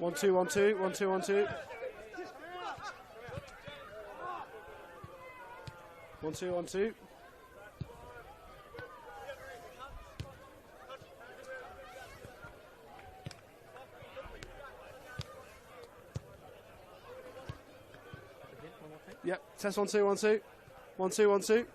1 2 1 2 1 2 1 2 1 2 1 2. Yep, test 1 2 1 2 1 2 1 2.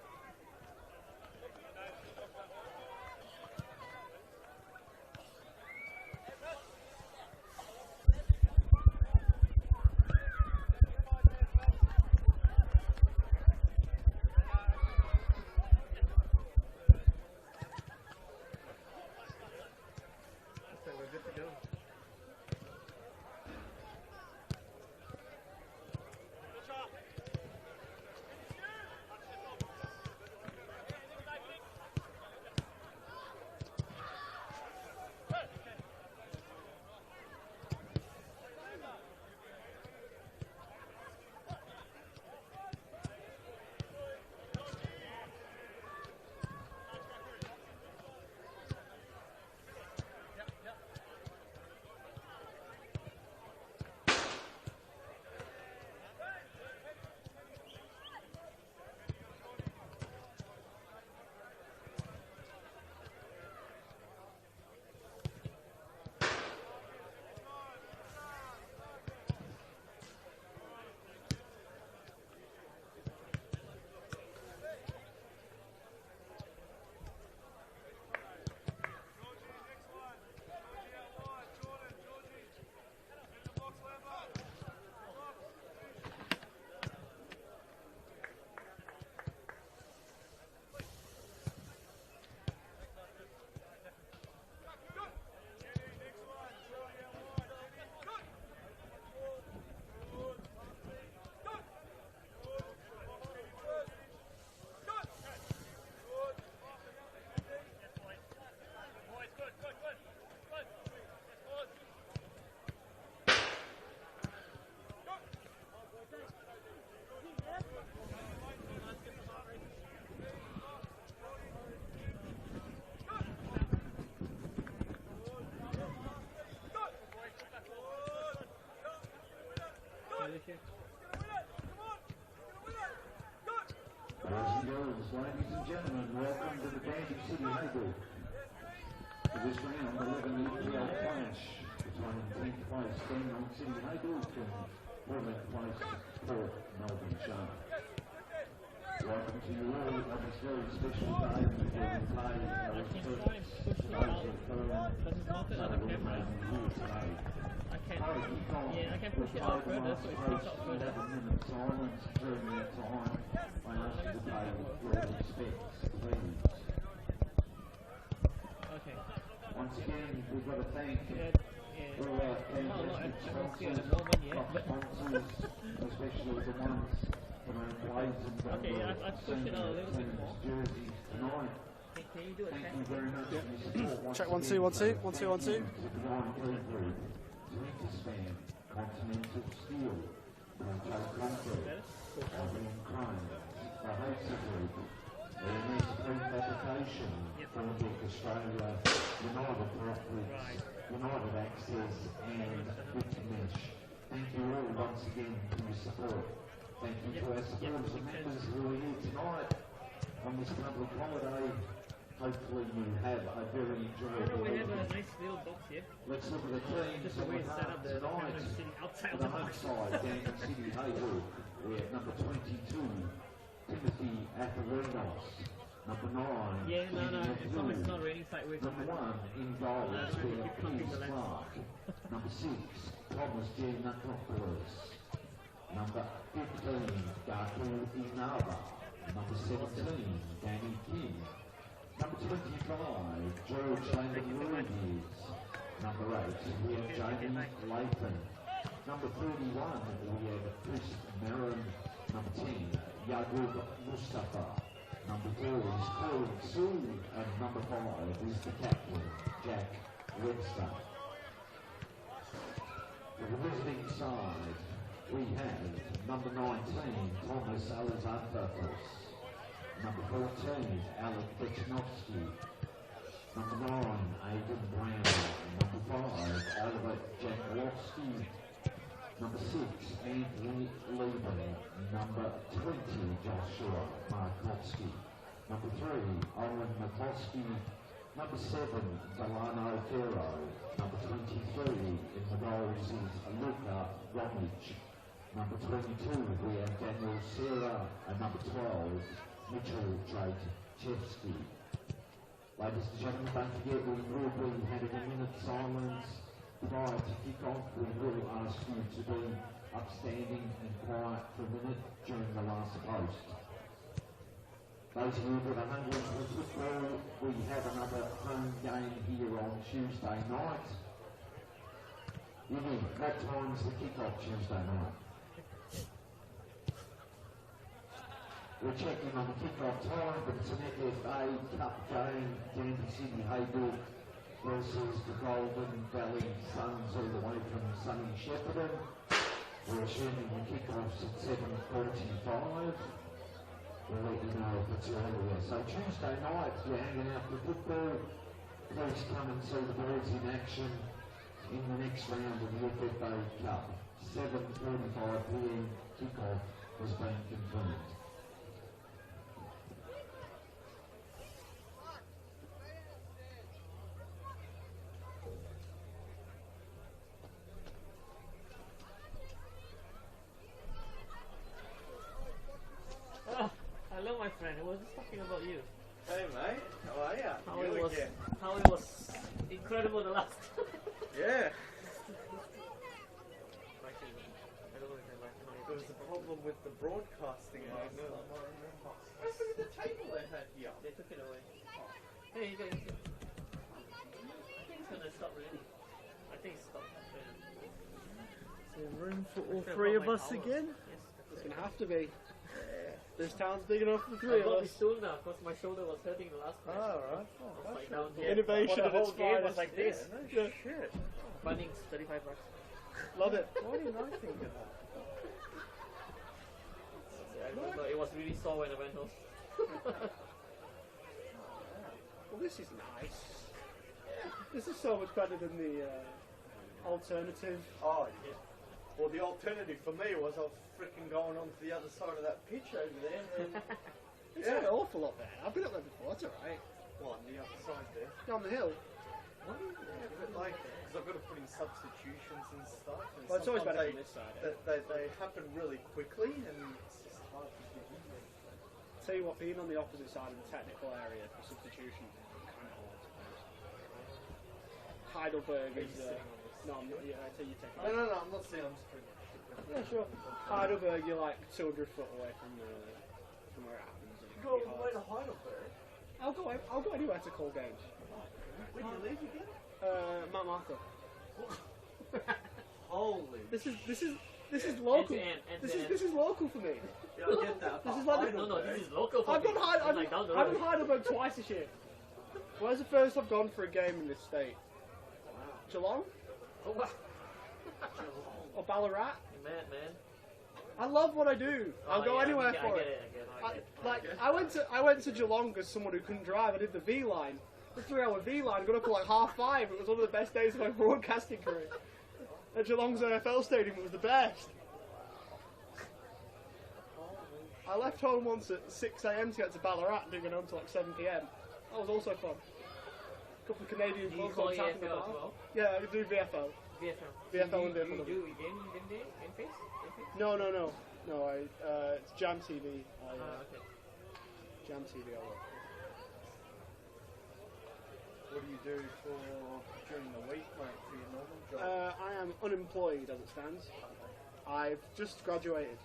Ladies and gentlemen, welcome to the Dandenong City High. For this round, 11 NPL clash between 10th place Dandenong City High and 14th place Port Melbourne Shark. Welcome to you all on this very special day where we play our respects to those of firm that are remaining here today. I can push it out further so it picks up further. 11 minutes silence during that time. I ask you to pay with your respects, please. Okay. Once again, we've got to thank all our fantastic sponsors, especially the ones that are in place and okay, I've pushed it out a little bit more. Jerseys tonight. Can you do it? Thank you very much for your support. Check 1 2 1 2 1 2 1 2. Span, Continental Steel, Bronco Concrete, Albion Crane, the Hazer Group, the MS Prefabrication, Project Australia, United Properties, United Access, and Mesh. Thank you all once again for your support. Thank you to our supporters and members who are here tonight on this public holiday. Hopefully you have a very enjoyable we have evening. a nice little box here. Let's look at the teams Just on the way the it's set up card tonight. outside On of the the home box. side, Dandenong City Haywood, we have number 22, Timothy Aparinos. Number 9, Yeah, no, Kenny it's not McDougall. raining side way. Number 1, in goal, is Piers Clark. Number 6, Thomas G. Knuckles. Number 15, Gaku Inaba. Number 17, Danny King. Number 25, George Landon Ruiz. Number 8, we have Jamie Lathan. Number 31, we have Chris Marin. Number 10, Yaqub Mustafa. Number 4 is Colin Sue. And number 5 is the captain, Jack Webster. For the visiting side, we have number 19, Thomas Alexandros. Number 14, Alec Bechinovsky. Number 9, Aidan Brown. Number 5, Albert Jankowski. Number 6, Anthony Leben. Number 20, Joshua Markowski. Number 3, Owen McCloskey. Number 7, Delano Ferro. Number 23 in the goals is Luca Romich. Number 22, we have Daniel Serra. And number 12, Mitchell Trajchevsky. Ladies and gentlemen, don't forget we will be having a minute's silence prior to kick-off. We will ask you to be upstanding and quiet for a minute during the last post. Those of you that are hungry for football, we have another home game here on Tuesday night. Yumi, what time's the kick-off Tuesday night? We're checking on the kick-off time, but it's an FFA Cup game, Dandenong City Haywood versus the Golden Valley Suns all the way from sunny Shepparton. We're assuming the kick-off's at 7:45. We'll let you know if it's earlier. So Tuesday night, if you're hanging out for football, please come and see the boys in action in the next round of the FFA Cup. 7:45 PM kick-off has been confirmed. Hello, my friend. I was just talking about you. Hey mate, how are ya? How You it was. again. How it was incredible the last. Yeah. I don't know if I like it. There was a problem with the broadcasting last time, I remember. Where's the table they had here? They took it away. Hey, you guys. I think it's gonna stop raining. I think it's stopped raining. Is there room for all Should I three brought of my us towel? again? Yes. It's going to have to be. This town's big enough for the I three got of my us. stool now because my shoulder was hurting the last match. Alright. I was like down here. Innovation For the at its whole game was finest. like this. Yeah, no Yeah. shit. Running $35. Love it. Why didn't I think of that? Yeah, I remember it was really sore when I went home. Well, this is nice. This is so much better than the alternative. Oh yeah. Well, the alternative for me was I was freaking going on to the other side of that pitch over there. And It's Yeah. not awful up there. I've been up there before. It's alright. well, on the other side there. Down the hill. Yeah, but like, because I've got to put in substitutions and stuff. And Well, it's always sometimes better from this side. They happen really quickly, and it's just hard to get in there. Tell you what, being on the opposite side of the technical area for substitution is kind of hard. Heidelberg Are you is. sitting on this? No, I'm not, yeah, I tell you take No, I'm not saying I'm just pretty much. Yeah, sure. Heidelberg, you're like 200 foot away from where it happens. And it Go can be all the way hard. to Heidelberg. I'll go anywhere to call games. Where'd you leave again? Mount Martha. Holy. This is local. End to end, This is local for me. Yeah, I get that. This is but like the- No, this is local for I've me. been It's like down the I've been road. Heidelberg twice this year. Where's the first I've gone for a game in this state? Geelong Oh, wow. or Ballarat? Man. I love what I do. I'll Oh, go yeah, anywhere I for get it. I get it. Like I went to Geelong as someone who couldn't drive. I did the V line, the 3-hour V line. Got up at like 5:30. It was one of the best days of my broadcasting career. At Geelong's NFL stadium, it was the best. I left home once at 6 AM to get to Ballarat and didn't get home till like 7 PM. That was also fun. A couple of Canadian Do you blokes call on tap in the EFL as bar. well? Yeah, I do VFL. VFL. VFL and Do VFL. you do game day? Game face? No. It's Jam TV. Okay. Jam TV. I work What do you do during the week, mate, for your normal for. job? I am unemployed as it stands. I've just graduated.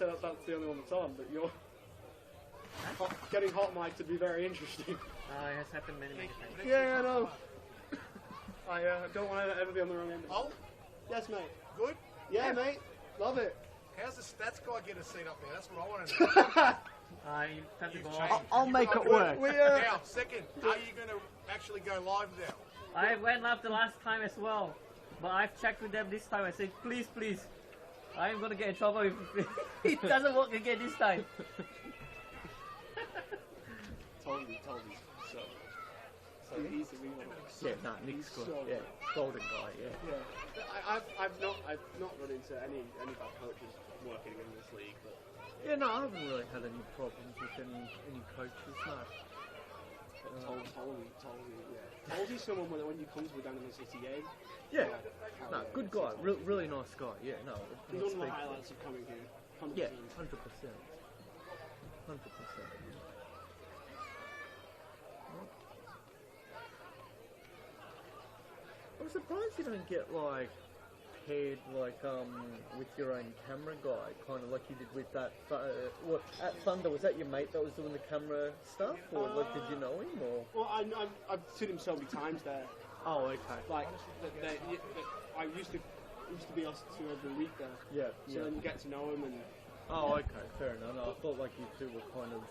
say that that's the only one that's on, but you're getting hot mic to be very interesting. It has happened many times. Yeah, I know. I don't want to ever be on the wrong end. Oh, Yes, mate. good. Yeah, mate. Love it. How's the stats guy get a seat up there? That's what I want to know. You have to go changed. off. I'll make it work. Now, second, are you going to actually go live now? I went live the last time as well, but I've checked with them this time. I said, please, please, I'm gonna get in trouble if it doesn't work again this time. Told you. So he's the real one. Yeah, no, Nick's good. So Yeah, golden guy. Yeah. Yeah. I've not run into any bad coaches working in this league, but Yeah, no, I haven't really had any problems with any coaches. No. Tolsy's someone when you come to the Dandenong City game. Yeah. No, good guy. Really nice guy. Yeah. No. He's one of the highlights of coming here. 100%. Yeah, 100%. 100%. I'm surprised you don't get like paired with your own camera guy, kind of like you did with that. At Thunder, was that your mate that was doing the camera stuff, or like did you know him, or? Well, I've seen him so many times there. Oh, okay. Like, I used to be us two every week there. Yeah. So then you get to know him and. Oh, okay, fair enough. No, I thought like you two were kind of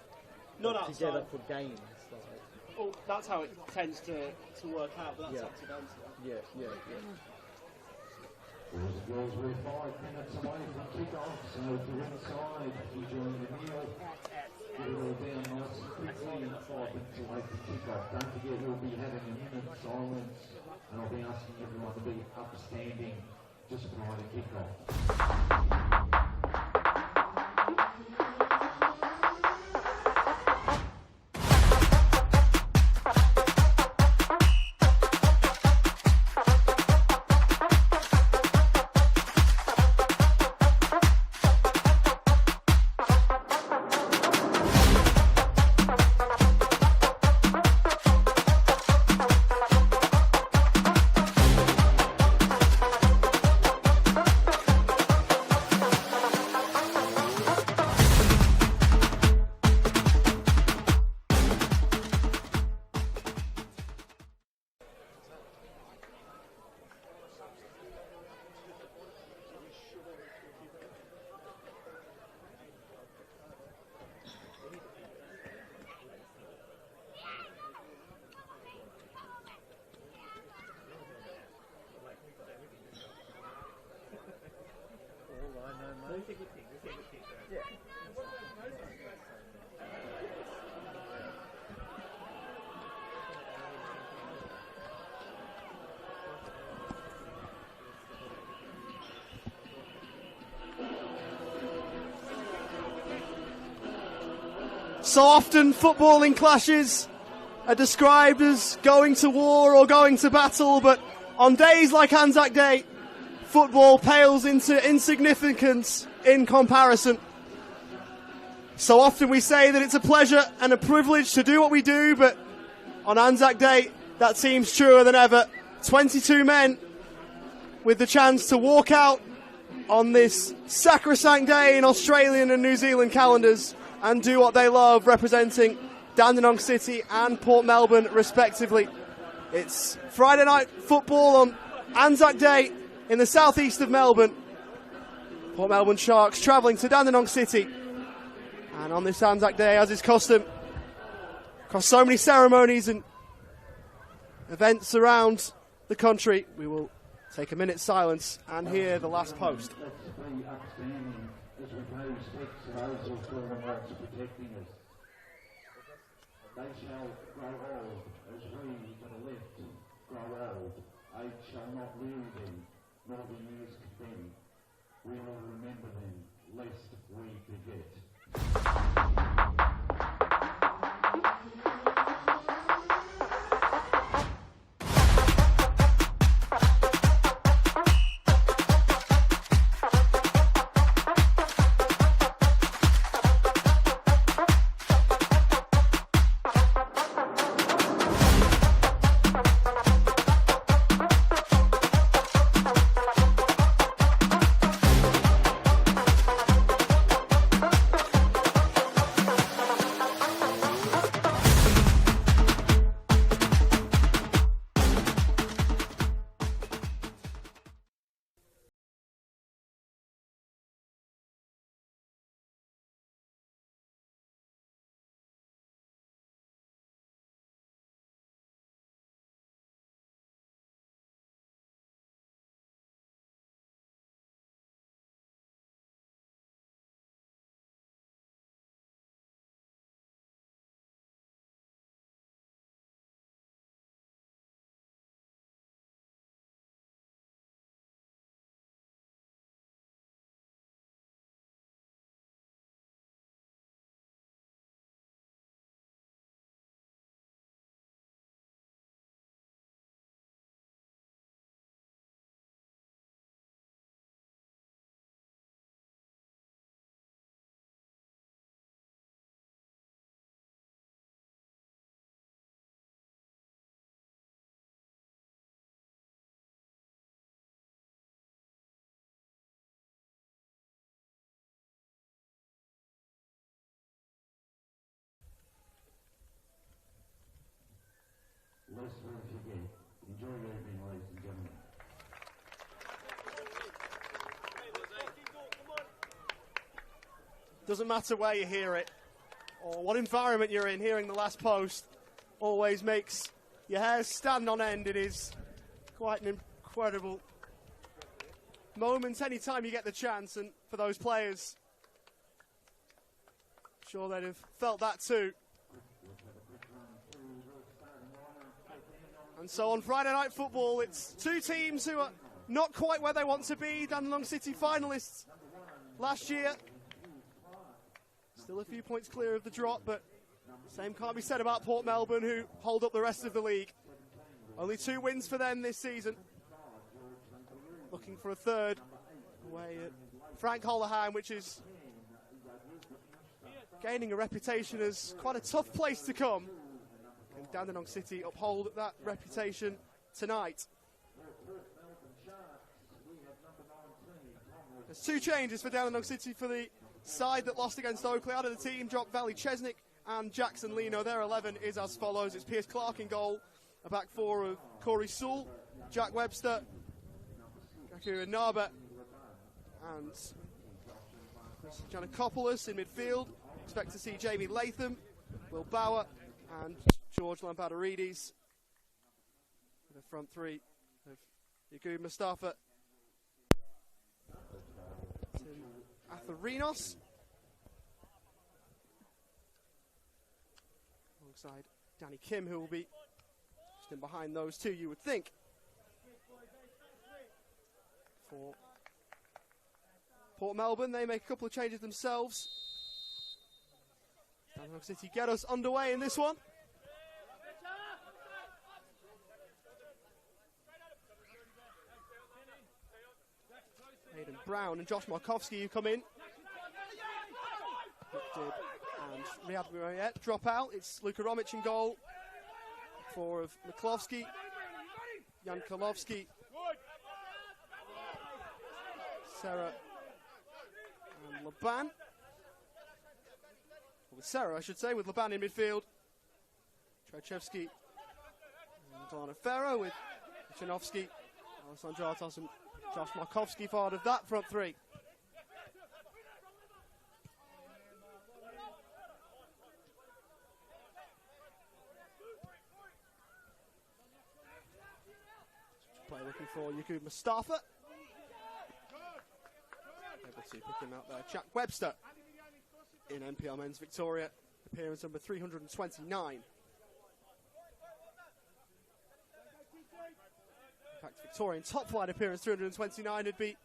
Not together outside. for games. Like. Well, that's how it tends to work out, but that's Yeah. accidental. Yeah. Boys and girls, we're 5 minutes away from kick-off, so if you're inside, enjoying the meal, get it all down nice and quickly, 5 minutes away from kick-off. Don't forget we'll be having a minute of silence, and I'll be asking everyone to be upstanding just prior to kick-off. So often footballing clashes are described as going to war or going to battle, but on days like Anzac Day, football pales into insignificance in comparison. So often we say that it's a pleasure and a privilege to do what we do, but on Anzac Day, that seems truer than ever. 22 men with the chance to walk out on this sacrosanct day in Australian and New Zealand calendars and do what they love, representing Dandenong City and Port Melbourne respectively. It's Friday night football on Anzac Day in the southeast of Melbourne. Port Melbourne Sharks travelling to Dandenong City. And on this Anzac Day, as is custom, across so many ceremonies and events around the country, we will take a minute's silence and hear the last post. Let's be upstanding as we pay respect to those who are for protecting us. They shall grow old as we that are left grow old. Age shall not weary them, nor the years condemn. We will remember them, lest we forget. Doesn't matter where you hear it or what environment you're in, hearing the last post always makes your hairs stand on end. It is quite an incredible moment anytime you get the chance, and for those players, I'm sure they'd have felt that too. And so on Friday Night Football, it's two teams who are not quite where they want to be. Dandenong City finalists last year. Still a few points clear of the drop, but same can't be said about Port Melbourne, who hold up the rest of the league. Only 2 wins for them this season. Looking for a third away at Frank Holohan, which is gaining a reputation as quite a tough place to come. And Dandenong City uphold that reputation tonight. There's 2 changes for Dandenong City for the side that lost against Oakley. Out of the team, dropped Valley Chesnick and Jackson Leno. Their 11 is as follows. It's Pierce Clark in goal, a back 4 of Corey Sewell, Jack Webster, Jaku Naba, and Giannakopoulos in midfield. Expect to see Jamie Latham, Will Bauer, and George Lampadaridis. The front 3 of Yagub Mustafa, Tim Atherinos, alongside Danny Kim, who will be just in behind those 2, you would think. For Port Melbourne, they make a couple of changes themselves. Dandenong City get us underway in this one. Aidan Brown and Josh Markowski who come in. And Riyad Murayet drop out. It's Luka Romic in goal. 4 of McCloskey, Jan Karlovsky, Serra and Laban. With Serra, I should say, with Laban in midfield. Trachevsky and Donna Ferro with Chanovsky, Alessandro Artos and Josh Markowski part of that front 3. Play looking for Yagub Mustafa. Able to pick him out there. Jack Webster in NPL Men's Victoria, appearance number 329. In fact, Victorian top flight appearance 329 would be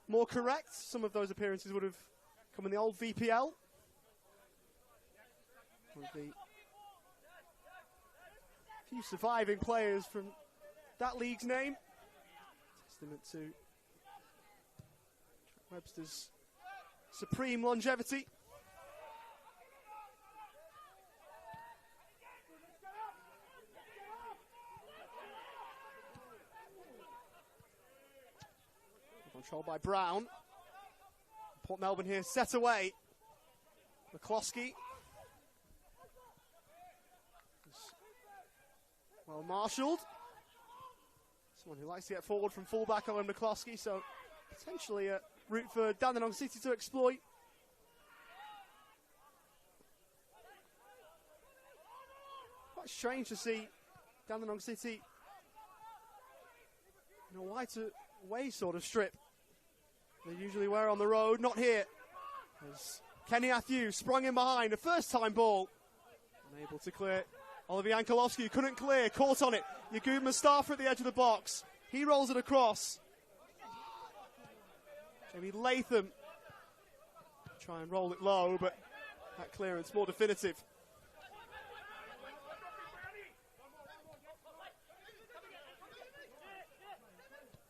more correct. Some of those appearances would have come in the old VPL. Would be a few surviving players from that league's name. Testament to Webster's supreme longevity. Controlled by Brown. Port Melbourne here set away. McCloskey. Well marshalled. Someone who likes to get forward from fullback, Owen McCloskey, so potentially a route for Dandenong City to exploit. Quite strange to see Dandenong City in a wider way sort of strip they usually wear on the road. Not here, as Kenny Atthew sprung in behind, a first-time ball. Unable to clear. Oliver Yankolowski couldn't clear, caught on it. Yagub Mustafa at the edge of the box. He rolls it across. Jamie Latham try and roll it low, but that clearance more definitive.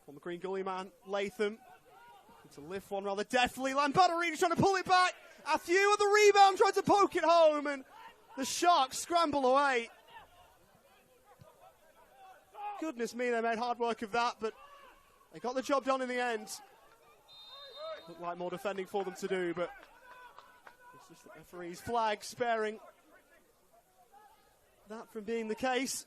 Former Green Gully man, Latham. To lift one rather deftly. Lampadaridis trying to pull it back. Atthew at the rebound, tried to poke it home, and the Sharks scramble away. Goodness me, they made hard work of that, but they got the job done in the end. Looked like more defending for them to do, but it's just the referee's flag sparing that from being the case.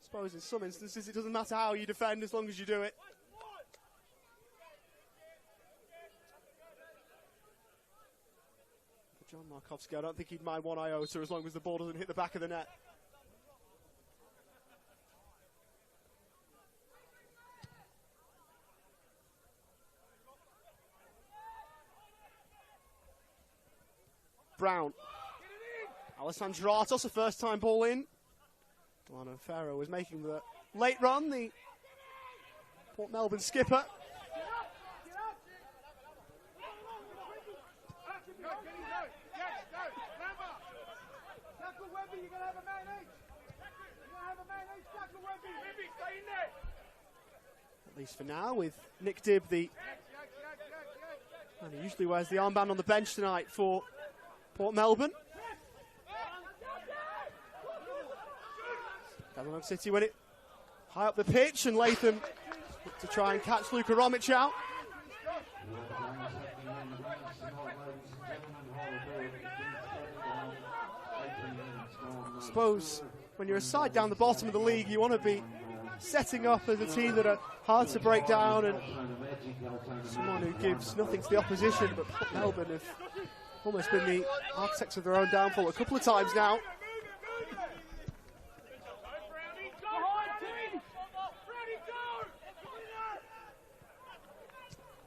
I suppose in some instances it doesn't matter how you defend as long as you do it. John Markovsky, I don't think he'd mind one iota as long as the ball doesn't hit the back of the net. Brown. Alessandro Artos, a first-time ball in. Delano Ferro was making the late run, the Port Melbourne skipper. At least for now, with Nick Dibb, and he usually wears the armband on the bench tonight for Port Melbourne. Dandenong City win it high up the pitch, and Latham to try and catch Luka Romic out. I suppose when you're a side down the bottom of the league, you want to be setting up as a team that are hard to break down and someone who gives nothing to the opposition, but Port Melbourne have almost been the architects of their own downfall a couple of times now.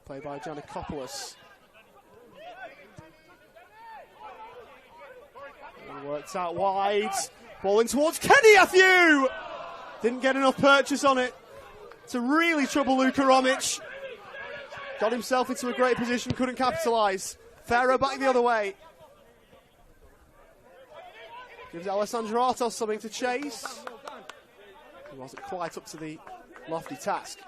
Played by Giannakopoulos. And works out wide. Ball in towards Kenny Athew! Didn't get enough purchase on it to really trouble Luka Romic. Got himself into a great position, couldn't capitalise. Ferro back the other way. Gives Alessandro Artos something to chase. He wasn't quite up to the lofty task.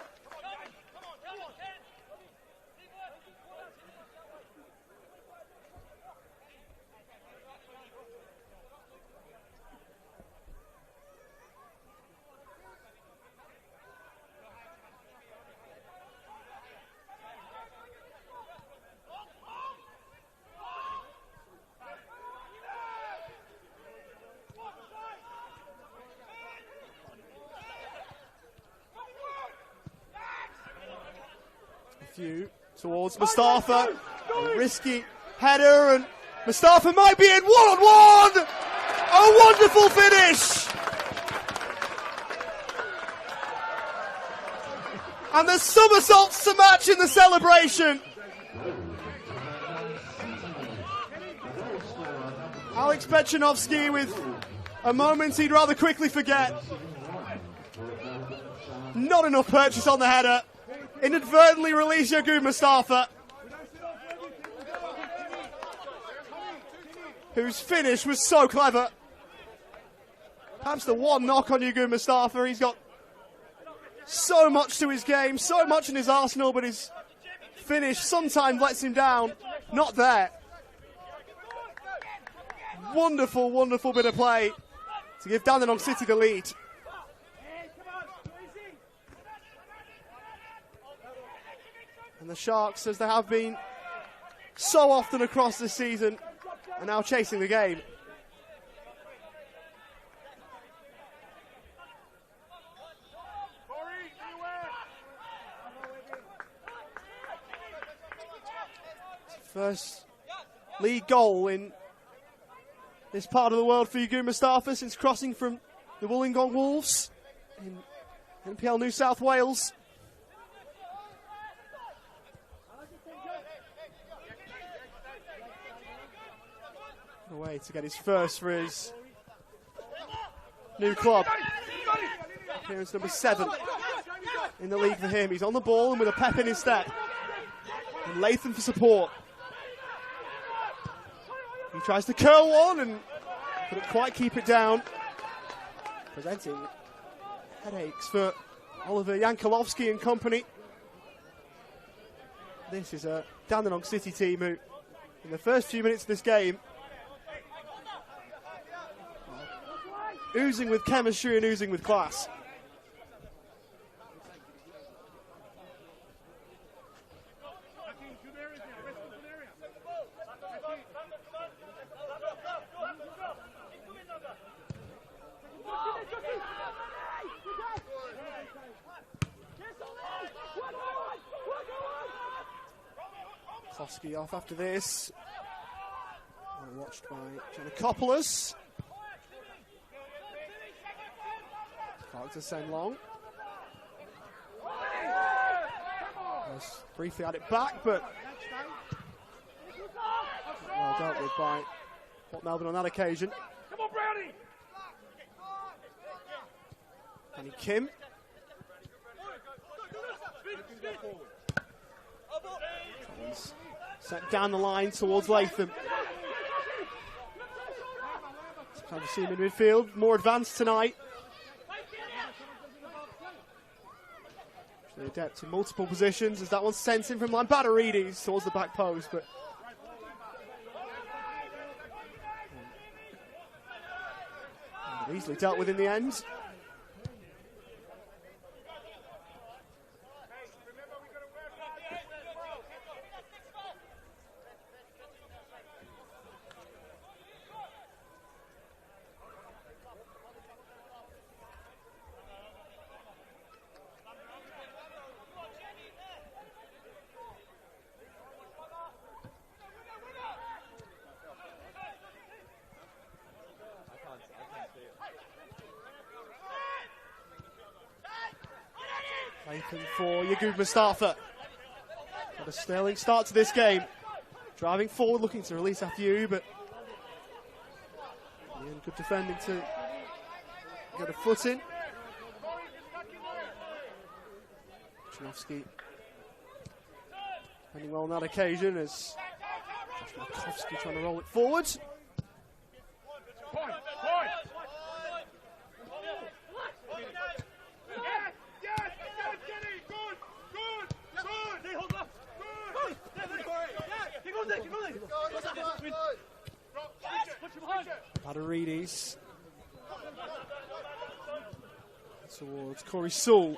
Towards Mustafa, a risky header, and Mustafa might be in one-on-one! A wonderful finish! And the somersaults to match in the celebration. Alex Pechanovsky with a moment he'd rather quickly forget. Not enough purchase on the header. Inadvertently release Yagoub Mustafa, whose finish was so clever. Perhaps the one knock on Yagoub Mustafa, he's got so much to his game, so much in his arsenal, but his finish sometimes lets him down. Not there. Wonderful, wonderful bit of play to give Dandenong City the lead. And the Sharks, as they have been so often across this season, are now chasing the game. First league goal in this part of the world for Yagoub Mustafa since crossing from the Wollongong Wolves in NPL New South Wales. Away to get his first for his new club. Appearance number 7 in the league for him. He's on the ball and with a pep in his step. And Latham for support. He tries to curl one and couldn't quite keep it down. Presenting headaches for Oliver Yankolovsky and company. This is a Dandenong City team who, in the first few minutes of this game, oozing with chemistry and oozing with class. Klosky off after this. Watched by Giannakopoulos. Clark to send long. Just briefly had it back, but well dealt with by Port Melbourne on that occasion. Come on, Brownie! Danny Kim. He's sent down the line towards Latham. Time to see him in midfield, more advanced tonight. Actually adept in multiple positions as that one's sent in from line. Batterides towards the back post, but easily dealt with in the end. Latham for Yaqub Mustafa. Got a sterling start to this game. Driving forward, looking to release Afiu, but Ian, good defending to get a foot in. Chinovsky defending well on that occasion as Josh Markowski trying to roll it forward. Point! Batterides towards Corey Sewell.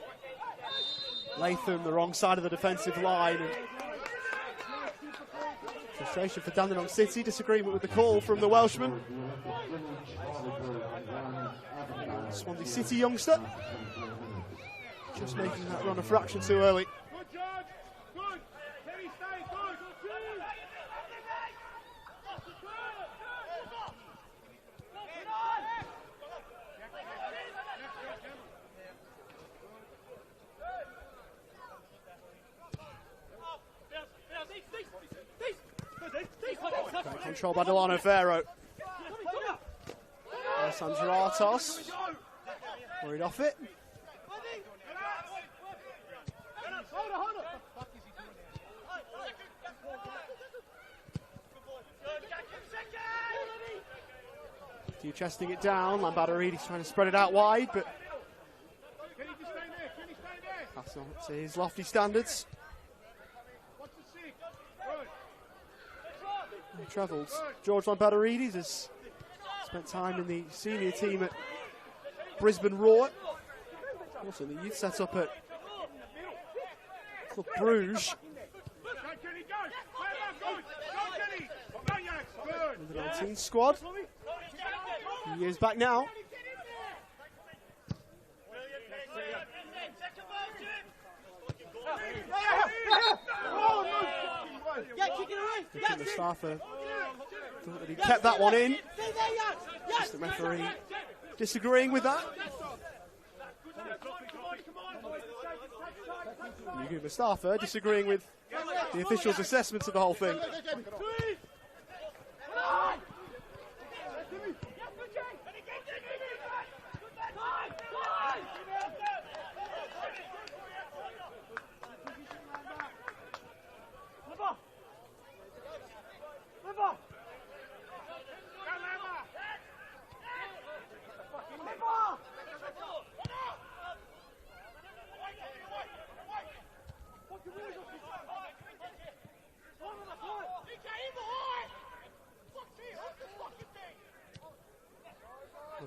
Latham, the wrong side of the defensive line. And frustration for Dandenong City, disagreement with the call from the Welshman. Swansea City youngster. Just making that run a fraction too early. Control by Delano Ferro. Alessandro Artos. Worried off it. Dew chesting it down. Lambatarides trying to spread it out wide, but that's not to his lofty standards. Travels. George Lambatarides has spent time in the senior team at Brisbane Roar. Also the youth set up at Club Bruges. In the 19 squad. A few years back now. Mustafa thought that he kept that one in. Just the referee disagreeing with that. Yaqub Mustafa disagreeing with the official's assessment of the whole thing.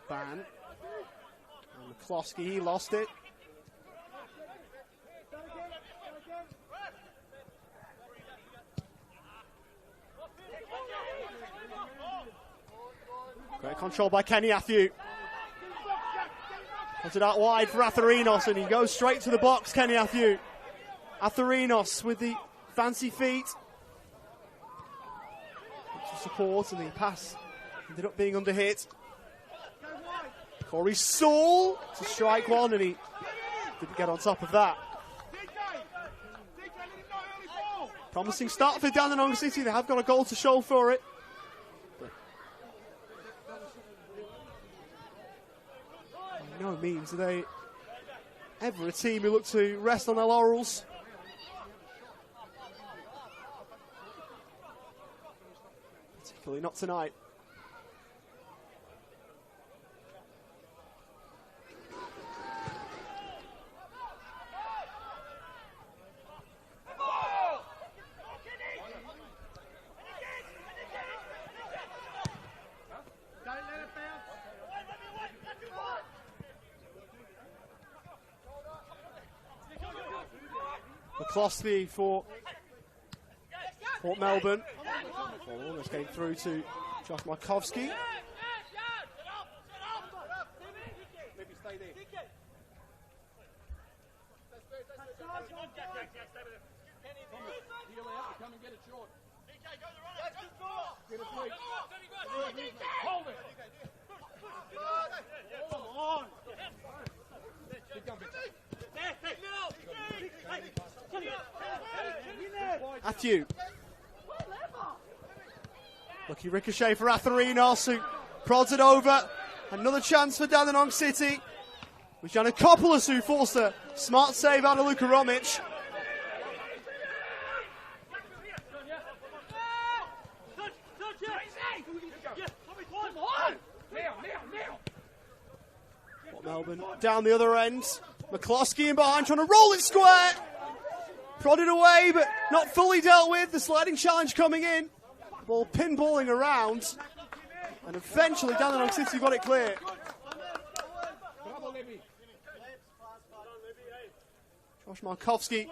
Ban. And McCloskey, he lost it. Great control by Kenny Athew. Puts it out wide for Atherinos, and he goes straight to the box, Kenny Athew. Atherinos with the fancy feet. for support, and the pass ended up being under hit. Corey Saul to strike one, and he didn't get on top of that. Promising start for Dandenong City. They have got a goal to show for it. By no means are they ever a team who look to rest on their laurels. Particularly not tonight. McCloskey for Port Melbourne. Ball almost came through to Josh Markowski. Matthew. Lucky ricochet for Atherinos, who prods it over. Another chance for Dandenong City. With Giannakopoulos, who forced a smart save out of Luka Romic. Melbourne down the other end. McCloskey in behind, trying to roll it square. Prodded away, but not fully dealt with. The sliding challenge coming in. Ball pinballing around. And eventually Dandenong City got it clear. Josh Markowski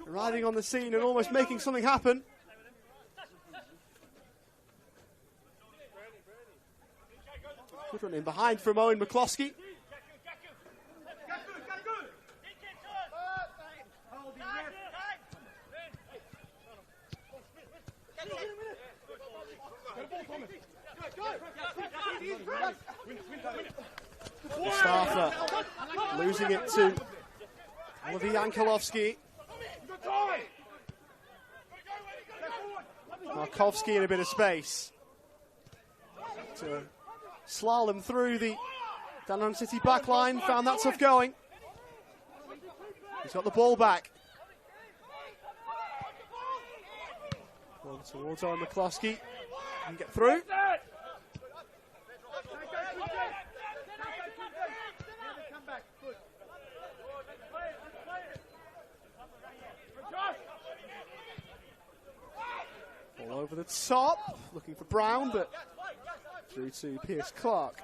arriving on the scene and almost making something happen. Good run in behind from Owen McCloskey. Mustafa losing it to Oliver Yankolovsky. Markowski in a bit of space to slalom through the Dandenong City backline. Found that tough going. He's got the ball back. Ball towards Owen McCloskey. Can get through. Ball over the top, looking for Brown, but through to Pierce Clark.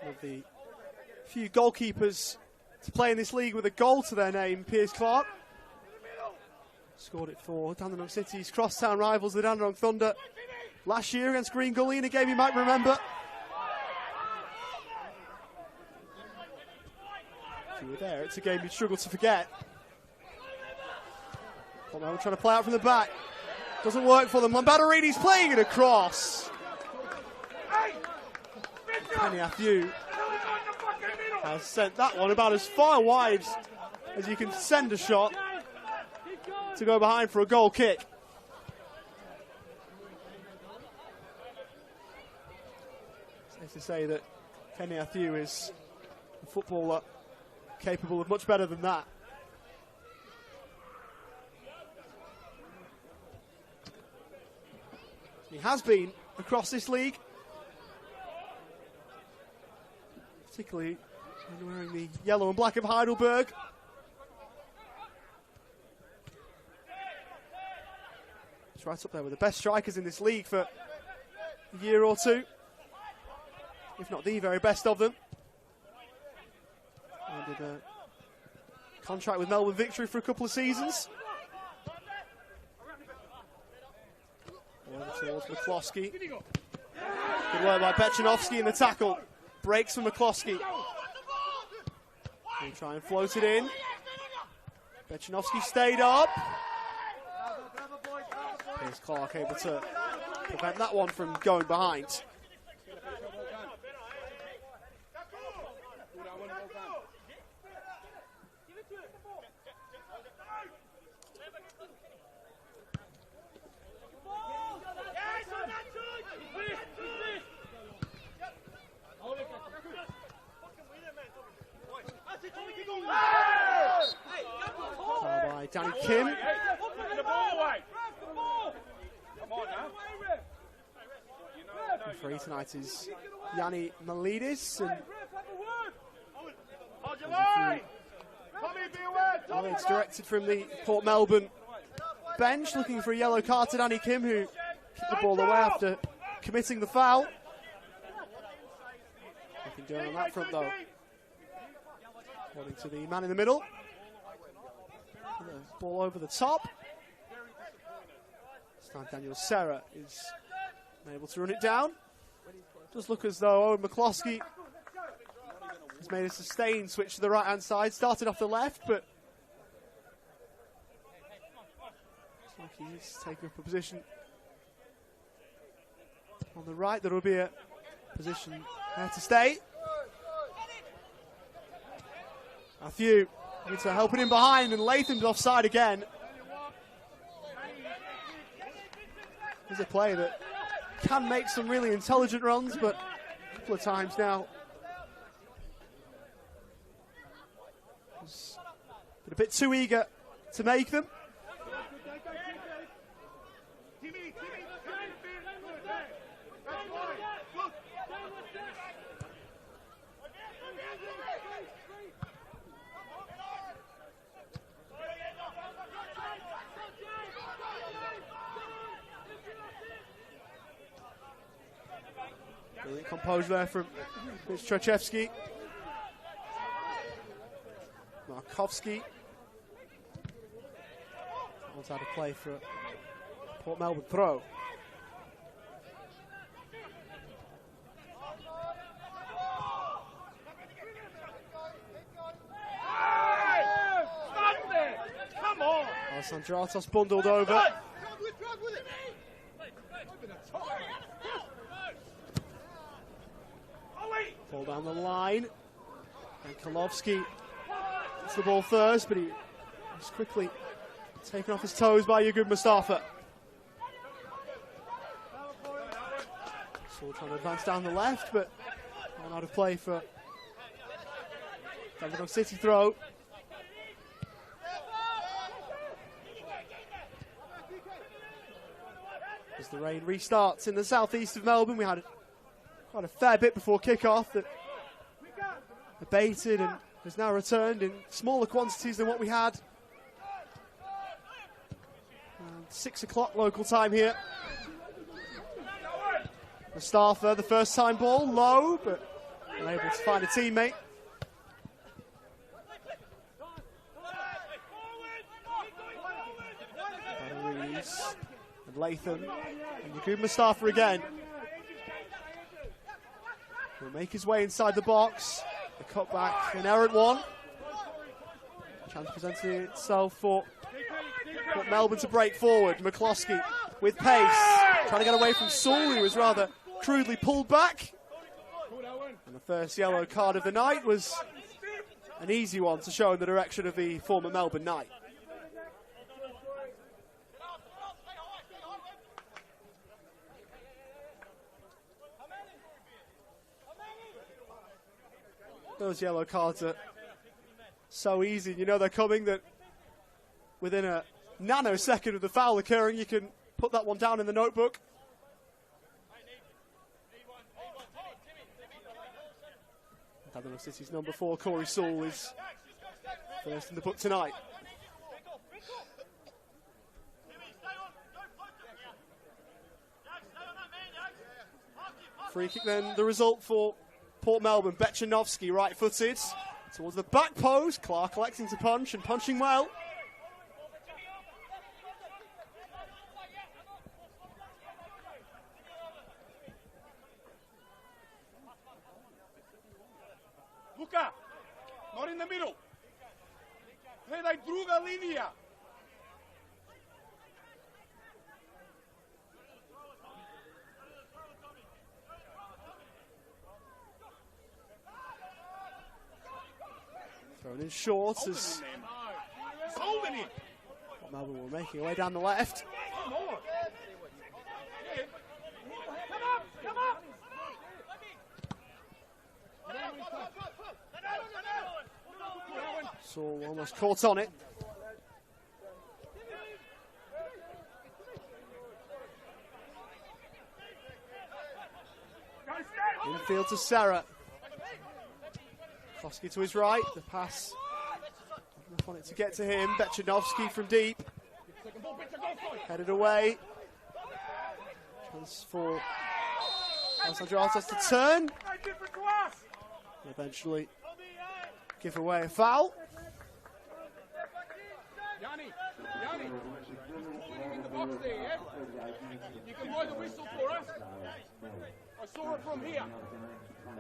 One of the few goalkeepers to play in this league with a goal to their name, Pierce Clark. Scored it for Dandenong City's crosstown rivals, the Dandenong Thunder, last year against Green Gully in a game you might remember. If you were there, it's a game you'd struggle to forget. We're trying to play out from the back. Doesn't work for them. Lambadarini's playing it across. Kenny Athew has sent that one about as far wide as you can send a shot to go behind for a goal kick. It's safe to say that Kenny Athew is a footballer capable of much better than that. He has been across this league, particularly when wearing the yellow and black of Heidelberg. It's right up there with the best strikers in this league for a year or two, if not the very best of them. And did a contract with Melbourne Victory for a couple of seasons. Over towards McCloskey. Good work by Bechanovsky in the tackle. Breaks from McCloskey. He'll try and float it in. Bechanovsky stayed up. Here's Clark able to prevent that one from going behind. By Danny Kim. Referee tonight is Yanni Melidis. And it's directed from the Port Melbourne bench, looking for a yellow card to Danny Kim, who kicked the ball away after committing the foul. Nothing doing on that front though. According to the man in the middle. The ball over the top. This time Daniel Serra is able to run it down. Does look as though Owen McCloskey has made a sustained switch to the right hand side. Started off the left, but looks like he's taking up a position on the right. There will be a position there to stay. Matthew needs to help it in behind, and Latham's offside again. Here's a player that can make some really intelligent runs, but a couple of times now he's been a bit too eager to make them. Brilliant composure there from Mitch Trachevsky. Markovsky. Knows how to play for a Port Melbourne throw. Come on! Alessandro Atos bundled over. Ball down the line. And Kolovsky gets the ball first, but he's quickly taken off his toes by Yagub Mustafa. Still trying to advance down the left, but not out of play for Dandenong City throw. As the rain restarts in the southeast of Melbourne, we had quite a fair bit before kick-off that abated and has now returned in smaller quantities than what we had. 6 o'clock local time here. Mustafa, the first time ball, low, but unable to find a teammate. Reeves and Latham and Yagub Mustafa again. He'll make his way inside the box. The cutback, an errant one. Chance presenting itself for Melbourne to break forward. McCloskey with pace, trying to get away from Sewell, who was rather crudely pulled back. And the first yellow card of the night was an easy one to show in the direction of the former Melbourne Knight. Those yellow cards are so easy. You know they're coming, that within a nanosecond of the foul occurring, you can put that one down in the notebook. Dandenong City's number 4, Corey Sewell, is first in the book tonight. Free kick then, the result for Port Melbourne. Bechanovsky, right-footed, towards the back post. Clark electing to punch, and punching well. Luca, not in the middle. Gledaj druga linija. Thrown in short as Holding him. Melbourne were making their way down the left. Come on. Come up. Come up. Saul almost caught on it. Infield to Serra. Koski to his right. The pass. Enough on it to get to him. Bechanovsky from deep. Headed away. Chance for Alessandro Altos to turn. Eventually give away a foul. Yanni, in the box there, yeah? You can blow the whistle for us. I saw it from here.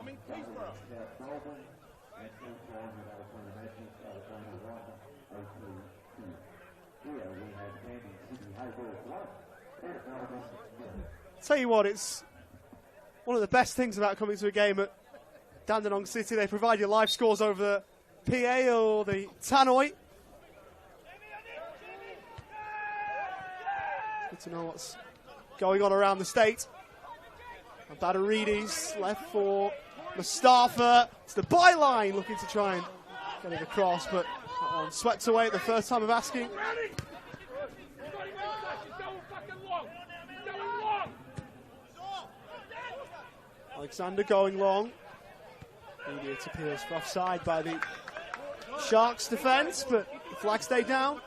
I'm in Keysborough. Tell you what, it's one of the best things about coming to a game at Dandenong City. They provide you live scores over the PA or the tannoy. Good to know what's going on around the state. And Badaridis left for Mustafa. It's the byline looking to try and get it across, but that one swept away at the first time of asking. Alexander going long. Immediate appeals for offside by the Sharks defence, but the flag stayed down.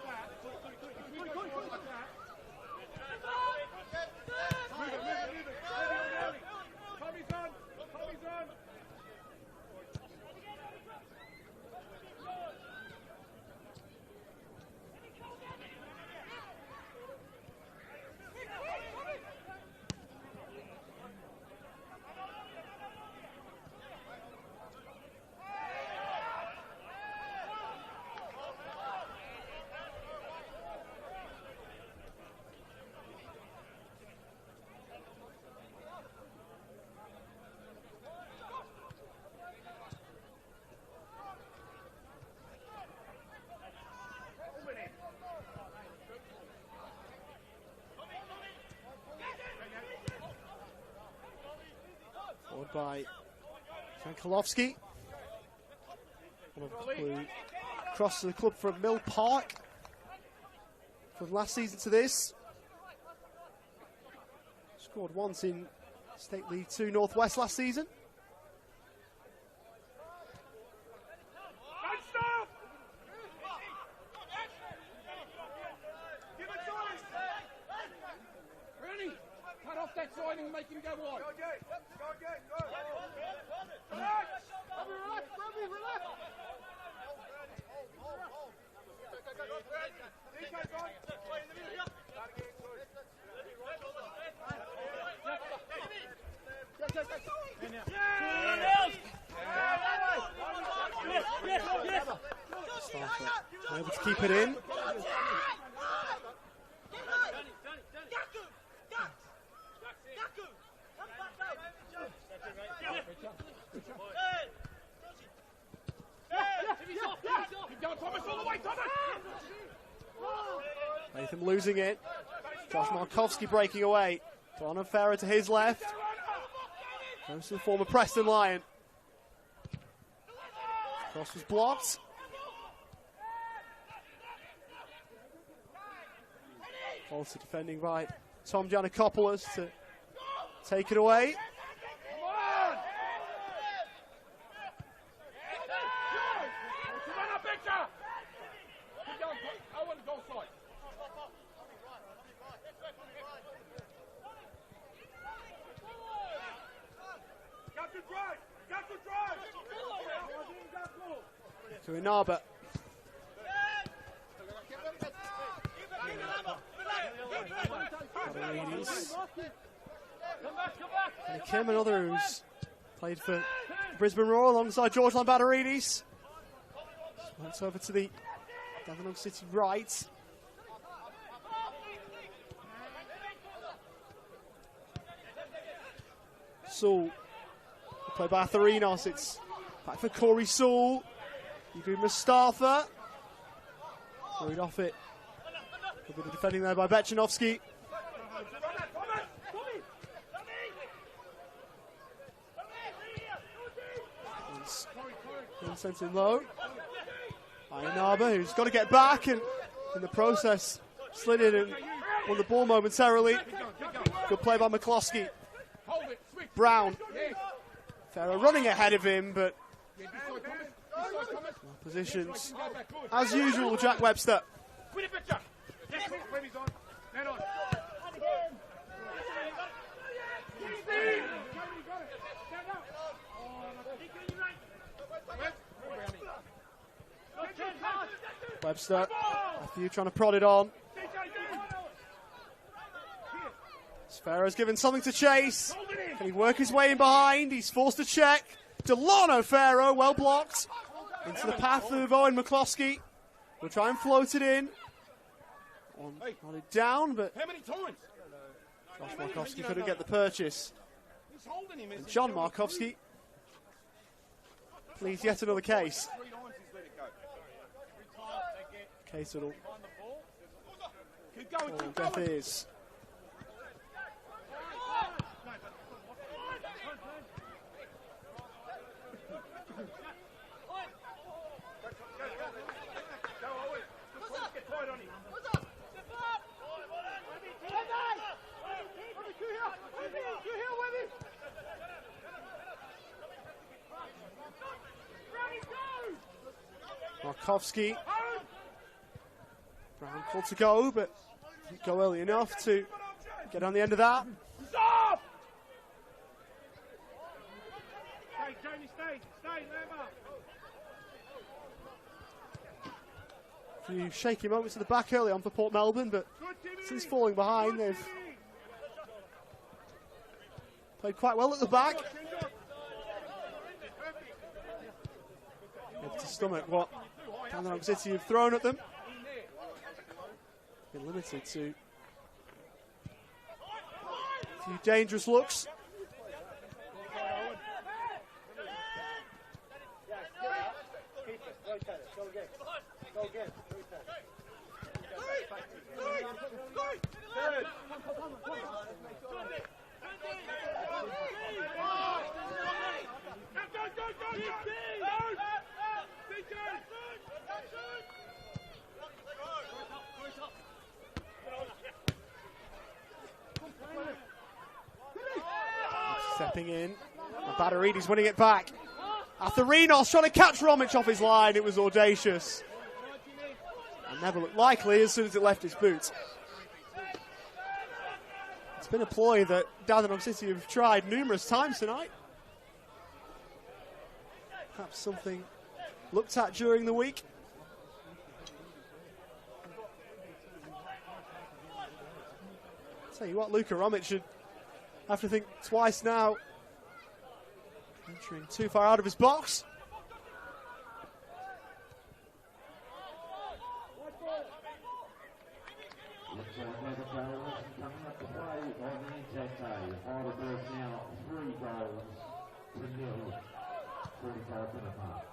Followed by Jankolovsky. Across to the club from Mill Park. From last season to this. Scored once in State League 2 Northwest last season. Cut off that side and make him go wide. Able to keep it in. Nathan losing it. Josh Markovsky breaking away. Donovan Farah to his left. Goes to the former Preston Lion. Cross was blocked. Also defending by Tom Giannakopoulos to take it away. To Inaba. And Kim, another who's played for Brisbane Roar alongside George Badaridis. Once over to the Dandenong City right. Saul. Play by Atherinos. It's back for Corey Saul. You do Mustafa. Carried off it. A bit of defending there by Bechanovsky. Sent in low. Ayanaba, who's got to get back, and in the process slid in and won the ball momentarily. Good play by McCloskey. Brown. Farrow running ahead of him, but positions as usual. Jack Webster. Webster, a few trying to prod it on. Farrow's given something to chase. Can he work his way in behind? He's forced to check. Delano Farrow, well blocked. Into the path of Owen McCloskey. We'll try and float it in. Not it down, but Josh Markowski couldn't get the purchase. And John Markowski pleads yet another case. Case it'll death is. Markowski. Brown called to go, but didn't go early enough to get on the end of that. A few shaky moments at the back early on for Port Melbourne, but since falling behind, they've played quite well at the back. Able to stomach what Dandenong City have thrown at them. Been limited to a few dangerous looks. Stepping in, and Batterides winning it back. Atherinos trying to catch Romic off his line. It was audacious and never looked likely as soon as it left his boot. It's been a ploy that Dandenong City have tried numerous times tonight. Perhaps something looked at during the week. Tell you what, Luka Romic should have to think twice now. Entering too far out of his box. Looks like another goal coming up to play on the Intete. Heidelberg now 3 goals to 0. 45 minute mark.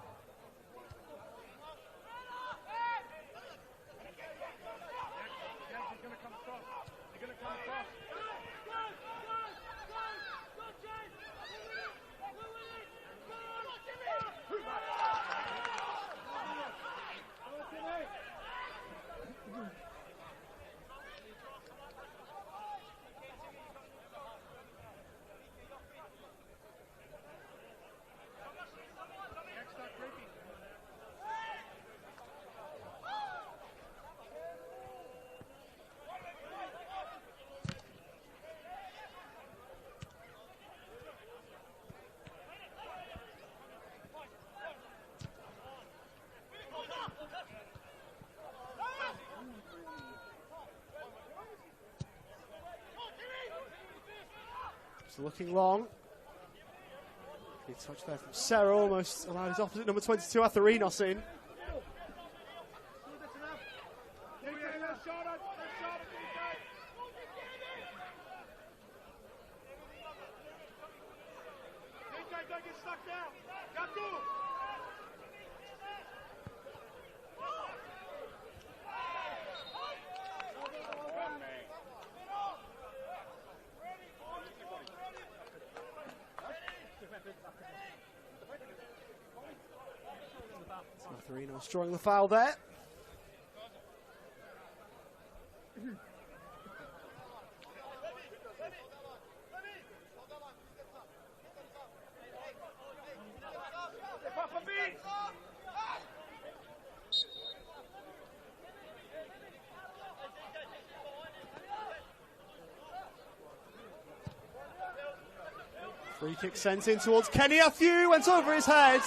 Looking long. Big touch there from Serra, almost allowed his opposite number 22 Atherinos in. Matherino's drawing the foul there. Free kick sent in towards Kenny. A few went over his head.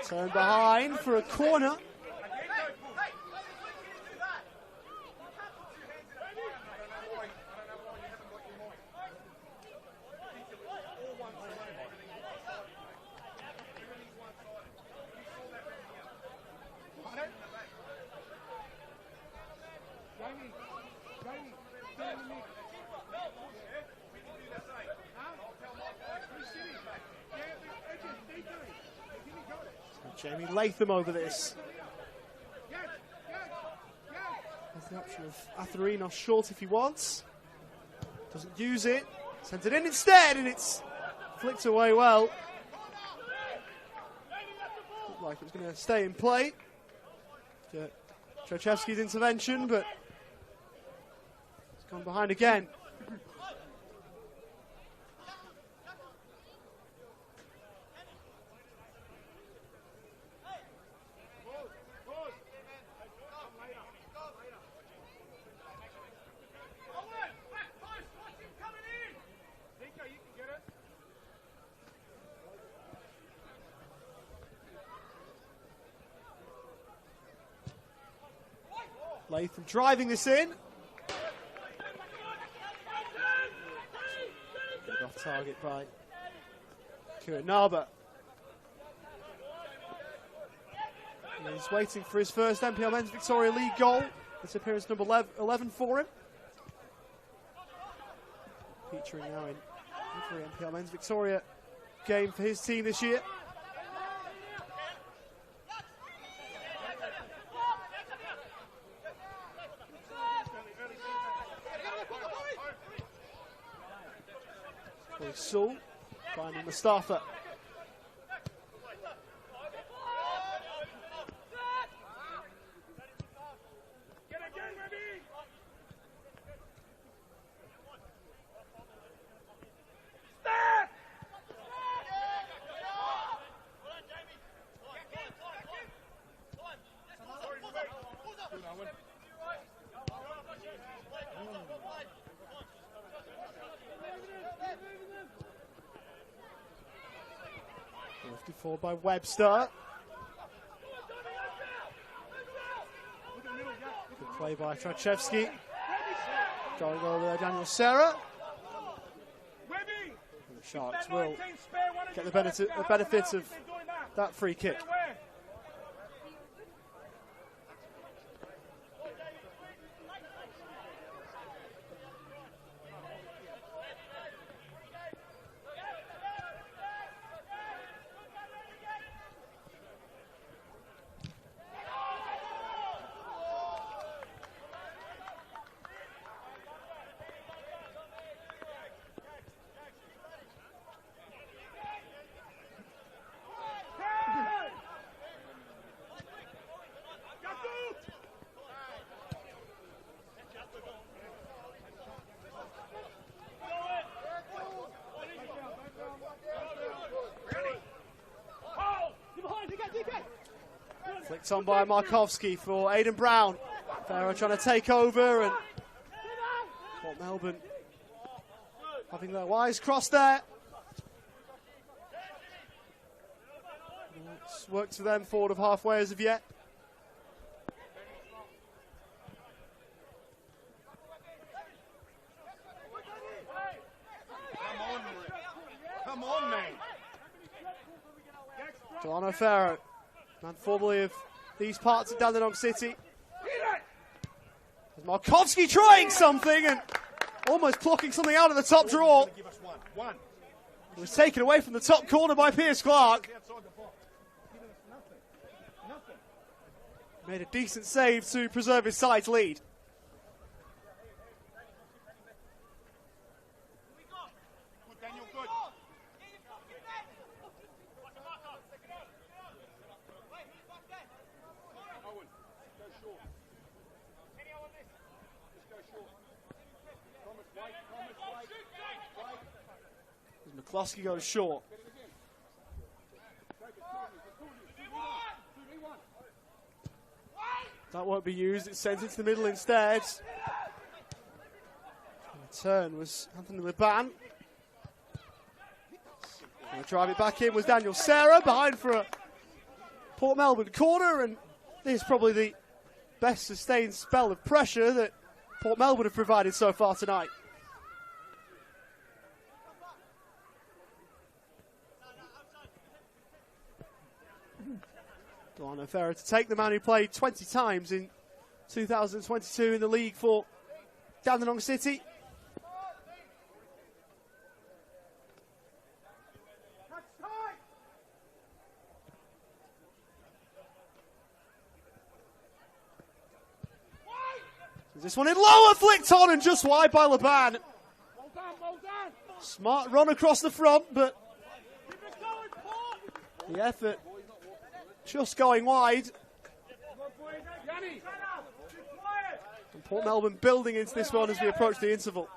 Turned behind for a corner. Jamie Latham over this. Has the option of Atherino short if he wants. Doesn't use it. Sends it in instead, and it's flicked away well. Looked like it was going to stay in play. Trachevsky's intervention, but it's gone behind again. Latham driving this in. Off target by Kuranaba. He's waiting for his first NPL Men's Victoria League goal. It's appearance number 11 for him. Featuring now in every NPL Men's Victoria game for his team this year. Saul finding Mustafa. Forward by Webster. Good play by Trachevsky. Going over there, Daniel Serra. And the Sharks will get the benefit of that free kick. Flicked on by Markovsky for Aidan Brown. Farrow trying to take over, and Port Melbourne having their wires crossed there. It's worked for them forward of halfway as of yet. Come on, man. Delano Farrow, man formerly of these parts of Dandenong City. Markovsky trying something and almost plucking something out of the top drawer. Give us one. It was taken away from the top corner by Pierce Clark. Made a decent save to preserve his side's lead. Good, Daniel, good. Owen, go short. Just go short. Thomas, wait. McCloskey goes short. That won't be used. It's sent into the middle instead. The turn was Anthony Liban. Going to drive it back in was Daniel Serra, behind for a Port Melbourne corner, and this is probably the best sustained spell of pressure that Port Melbourne have provided so far tonight. Delano Ferrer to take the man who played 20 times in 2022 in the league for Dandenong City. This one in lower, flicked on and just wide by Laban. Smart run across the front, but the effort just going wide. And Port Melbourne building into this one as we approach the interval.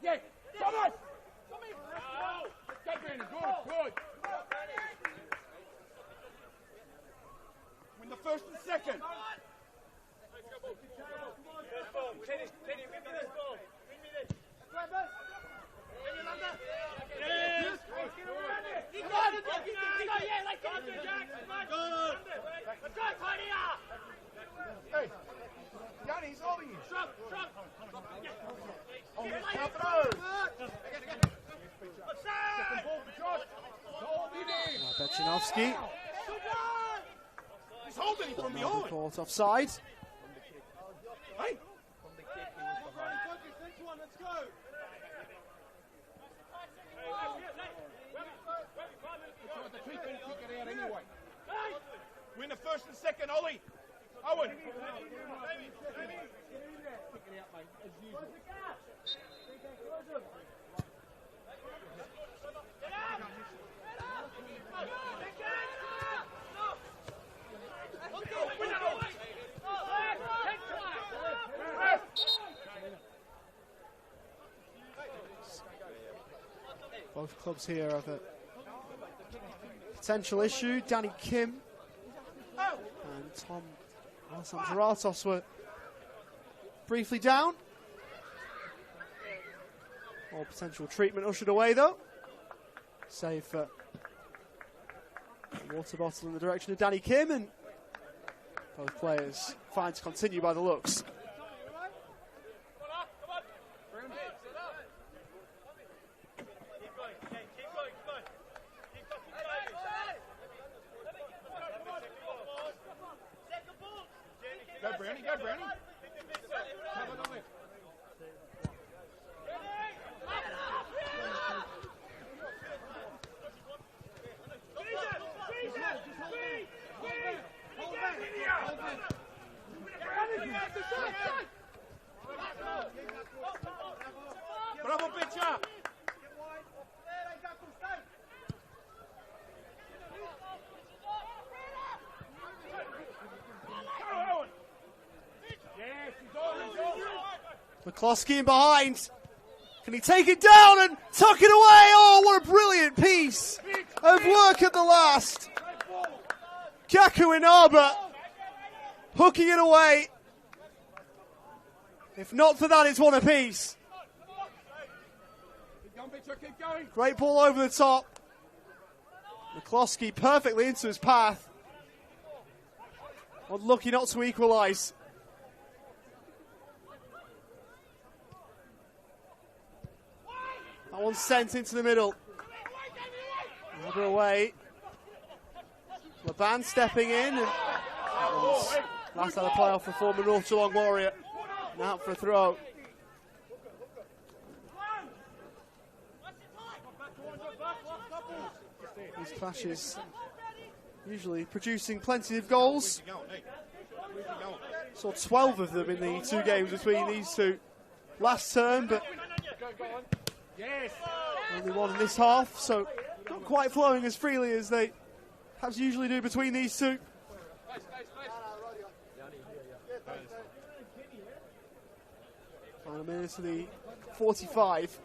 Yeah. Thomas! Get Brandon, good. Win the first and second. Hey, Yanni, he's holding you. Bechinovsky. He's holding him from behind. Caught offside. Hey. Win the first and second, Ollie. Owen. Both clubs here have a potential issue. Danny Kim and Tom Sanzeratos were briefly down. All potential treatment ushered away though. Save for a water bottle in the direction of Danny Kim, and both players fine to continue by the looks. Go, Brownie. Bravo, pitcher! McCloskey in behind. Can he take it down and tuck it away? Oh, what a brilliant piece of work at the last. Kaku Inaba hooking it away. If not for that, it's one apiece. Great ball over the top. McCloskey perfectly into his path. Unlucky not to equalise. That one's sent into the middle. Another away. LeBan stepping in, and last had a playoff for former North Geelong Warrior. Now out for a throw. These clashes usually producing plenty of goals. Saw 12 of them in the 2 games between these two last term, but only one in this half, so not quite flowing as freely as they perhaps usually do between these two. Final minute to the 45.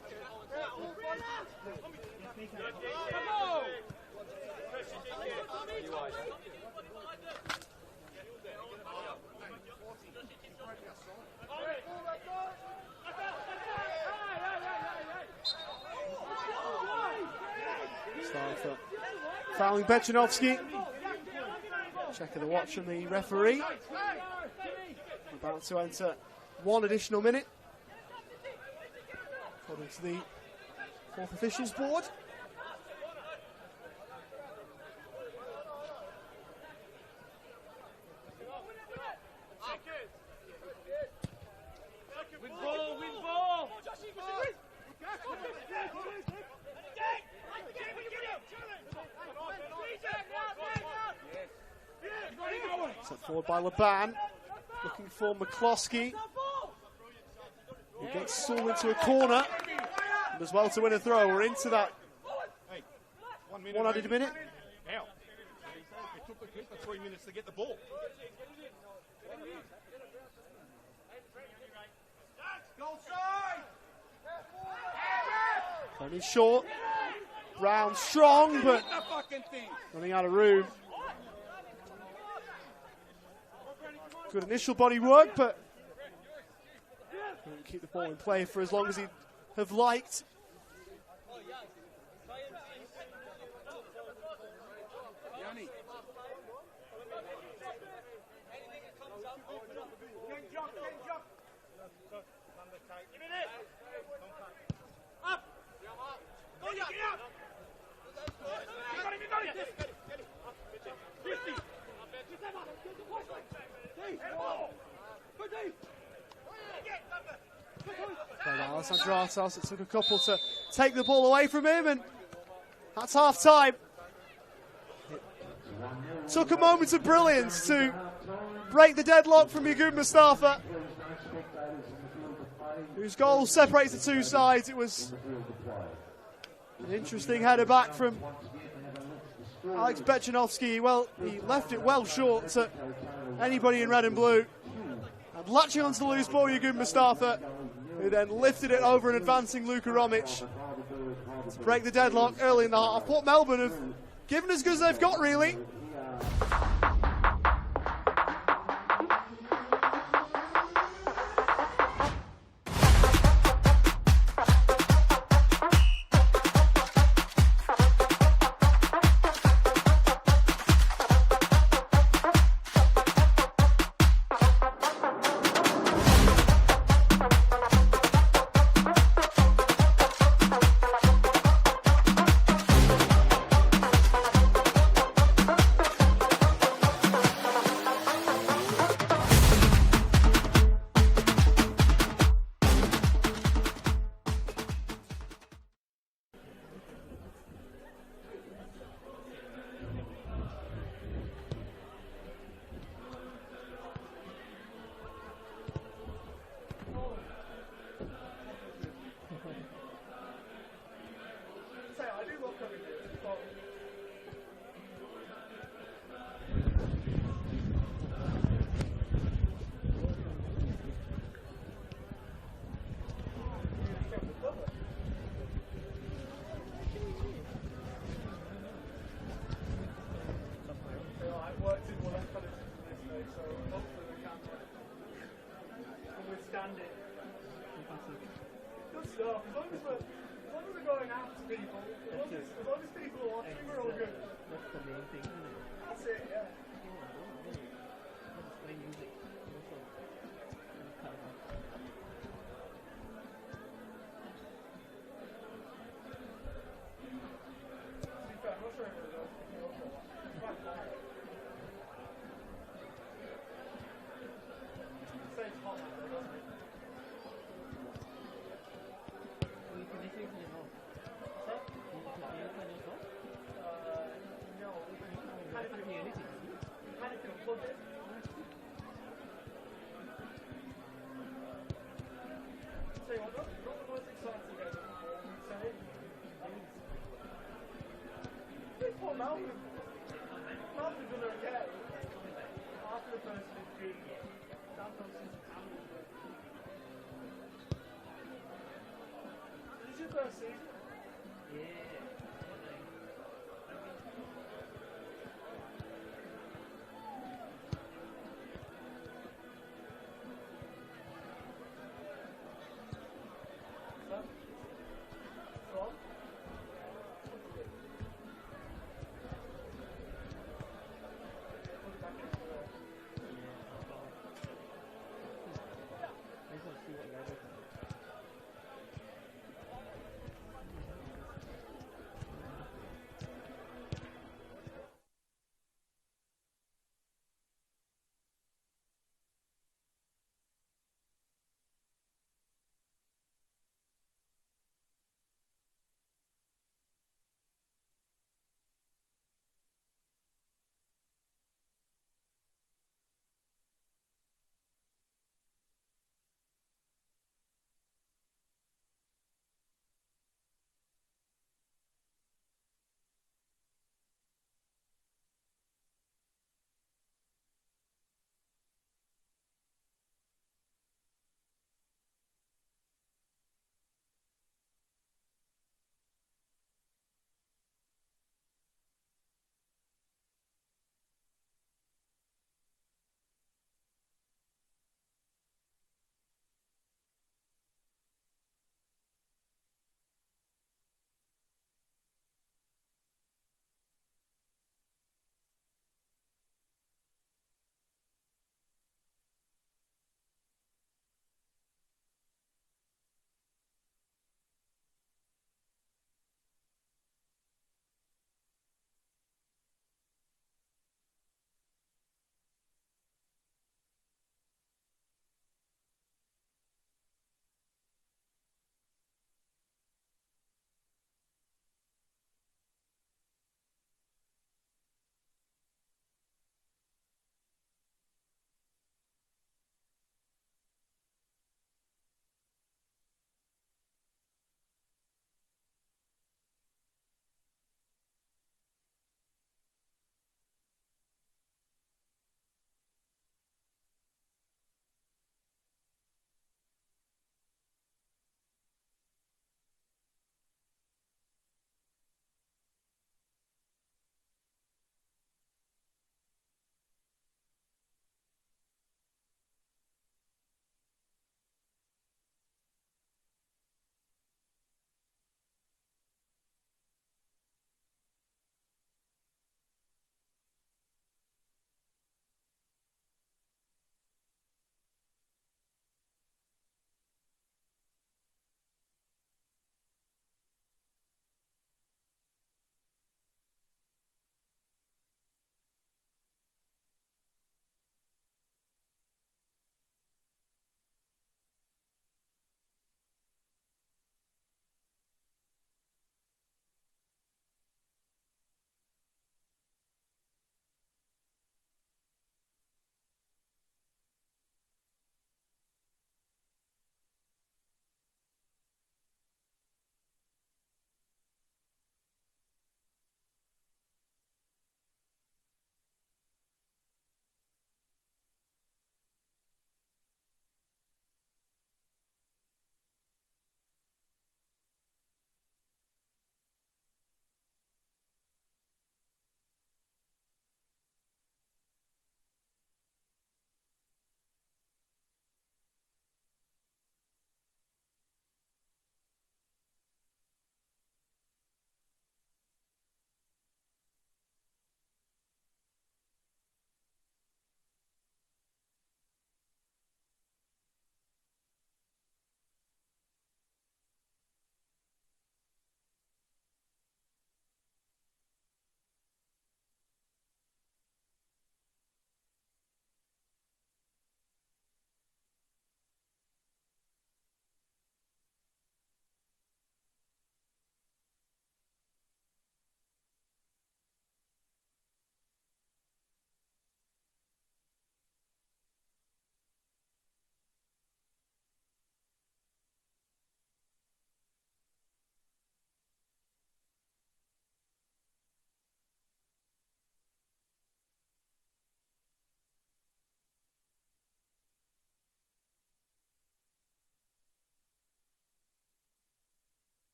Starter fouling Bechanovsky. Checking the watch from the referee. About to enter 1 additional minute, according to the 4th officials board. Set forward by LeBan, looking for McCloskey, who gets Sewell into a corner, and as well to win a throw. We're into that 1 added minute. How? It took the keeper 3 minutes to get the ball. Only short. Brown strong, but running out of room. Good initial body work, but couldn't keep the ball in play for as long as he'd have liked. Alessandro Artos, it took a couple to take the ball away from him, and that's half time. It took a moment of brilliance to break the deadlock from Yagoub Mustafa, whose goal separates the two sides. It was an interesting header back from Alex Bechanovsky. Well, he left it well short to anybody in red and blue. And latching onto the loose ball, Yagoub Mustafa, who then lifted it over an advancing Luka Romic to break the deadlock early in the half. Port Melbourne have given as good as they've got, really. first season? Yeah.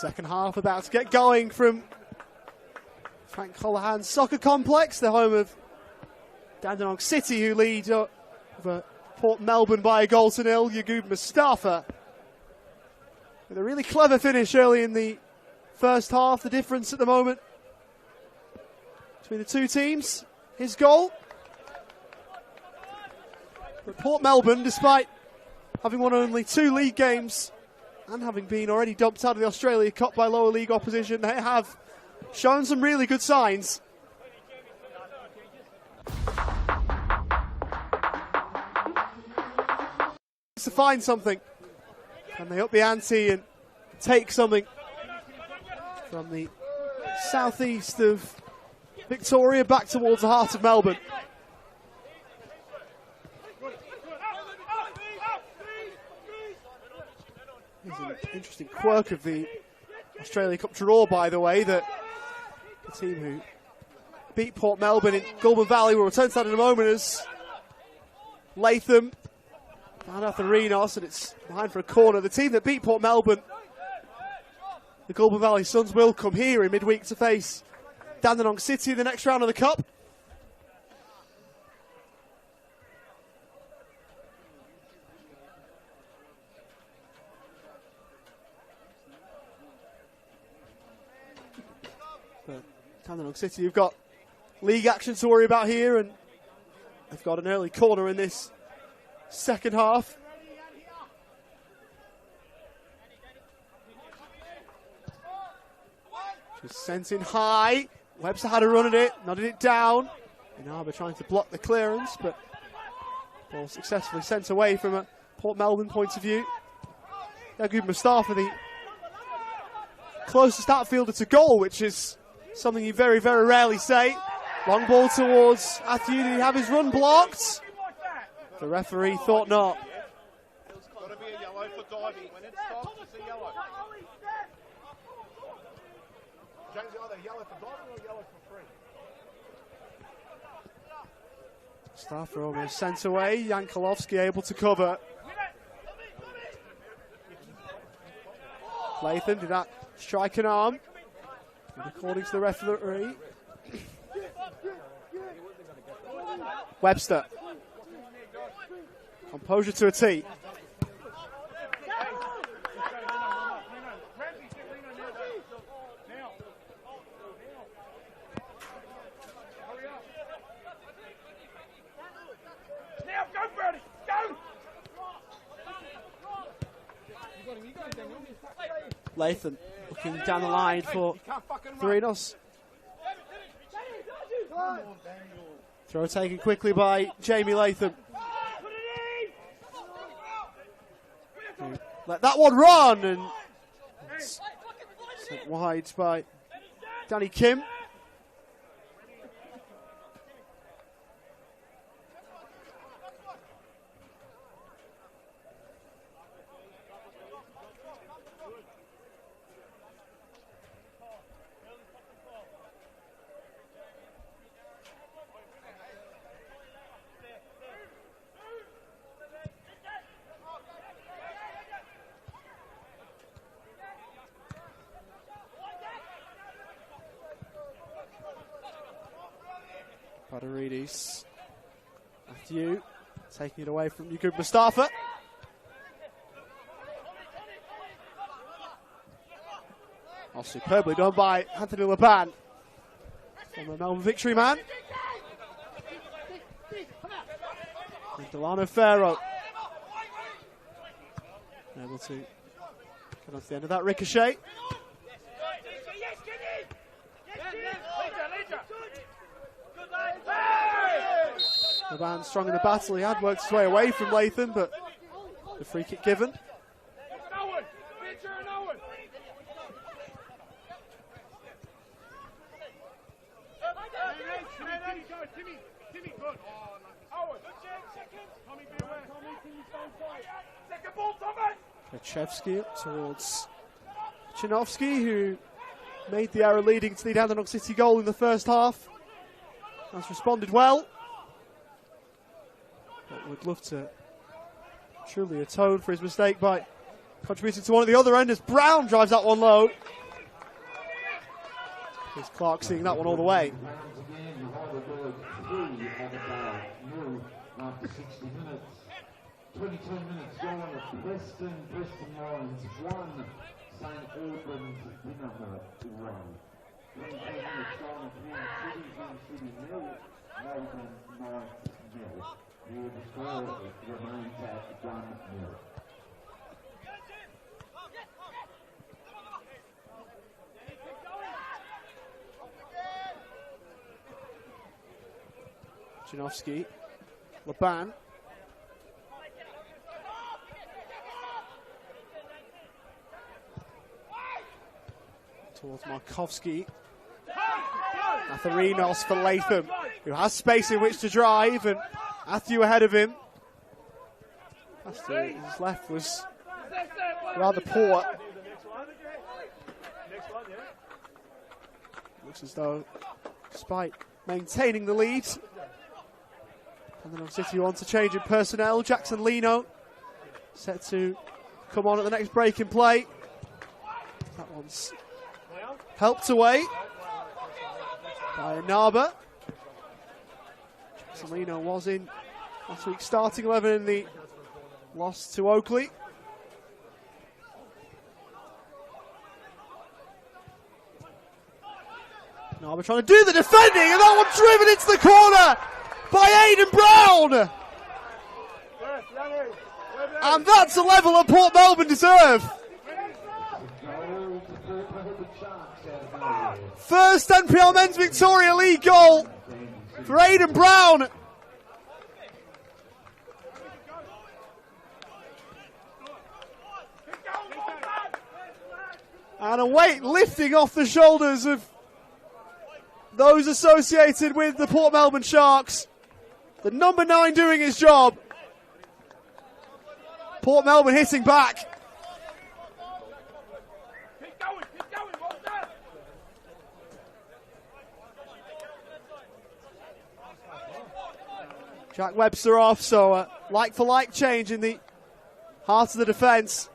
Second half about to get going from Frank Colohan's soccer complex, the home of Dandenong City, who lead over Port Melbourne by a goal to nil. Yaqub Mustafa with a really clever finish early in the first half. The difference at the moment between the two teams, his goal. But Port Melbourne, despite having won only 2 league games and having been already dumped out of the Australia Cup by lower league opposition, they have shown some really good signs. To find something, and they up the ante and take something from the southeast of Victoria back towards the heart of Melbourne. It's an interesting quirk of the Australia Cup draw, by the way, that the team who beat Port Melbourne in Goulburn Valley will return to that in a moment as Latham found out the Renos, and it's behind for a corner. The team that beat Port Melbourne, the Goulburn Valley Suns, will come here in midweek to face Dandenong City in the next round of the Cup. But Dandenong City, you've got league action to worry about here, and they've got an early corner in this second half. Just sent in high. Webster had a run at it, nodded it down. Inaba trying to block the clearance, but ball successfully sent away from a Port Melbourne point of view. Yaqub Mustafa, the closest outfielder to goal, which is something you very, very rarely say. Long ball towards Athiu. Did he have his run blocked? The referee thought not. It's got to be a yellow for diving. When it stops, it's a yellow. James, either yellow for diving or yellow for free. Mustafa almost sent away. Yankolovsky able to cover. Latham did that strike an arm. And according to the referee, Webster. Composure to a T. Now, go, Birdie, go! Latham looking down the line for Renos. Throw taken quickly by Jamie Latham. Let that one run, and sent wide by Danny Kim. Padaridis. Matthew taking it away from Yaqub Mustafa. Oh, superbly done by Anthony Laban, former Melbourne Victory man. And Delano Ferro able to get on to the end of that ricochet. Laban strong in the battle. He had worked his way away from Latham, but the free kick given. Krachevsky towards Chinovsky, who made the error leading to the Dandenong City goal in the first half. Has responded well. But would love to truly atone for his mistake by contributing to one at the other end as Brown drives that one low. Here's Clark seeing that one all the way. After 60 minutes, 22 minutes gone at Preston Lions 1, St Albans number 1. 22 minutes gone at City 0, Melbourne 9-0. Here the score remains at 1-0. Janowski, Laban. Towards Markovski. Atherinos for Latham, who has space in which to drive, and Matthew ahead of him. His left was rather poor. Looks as though, despite maintaining the lead, Dandenong City wants to change in personnel. Jackson Lino set to come on at the next break in play. That one's helped away by Naba. Jackson Lino was in last week's starting 11 in the loss to Oakley. Naba trying to do the defending, and that one driven into the corner by Aidan Brown. And that's a level that Port Melbourne deserve. First NPL Men's Victoria League goal for Aidan Brown. And a weight lifting off the shoulders of those associated with the Port Melbourne Sharks. The number 9 doing his job. Port Melbourne hitting back. Jack Webster off, so like for like change in the heart of the defence.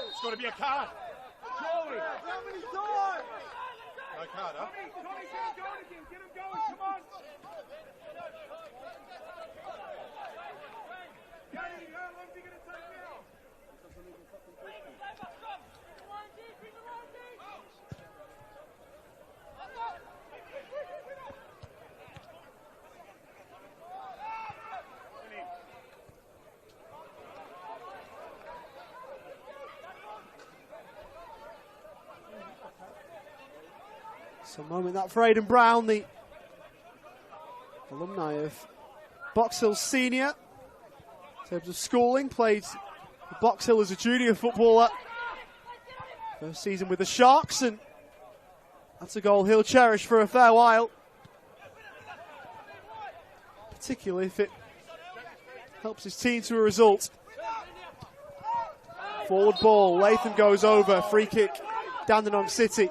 It's got to be a card. Surely. No card, huh? Get him going, come on. How long is he going to take now? So a moment that for Aidan Brown, the alumni of Box Hill Senior. In terms of schooling, played Box Hill as a junior footballer. First season with the Sharks, and that's a goal he'll cherish for a fair while. Particularly if it helps his team to a result. Forward ball, Latham goes over, free kick, Dandenong City.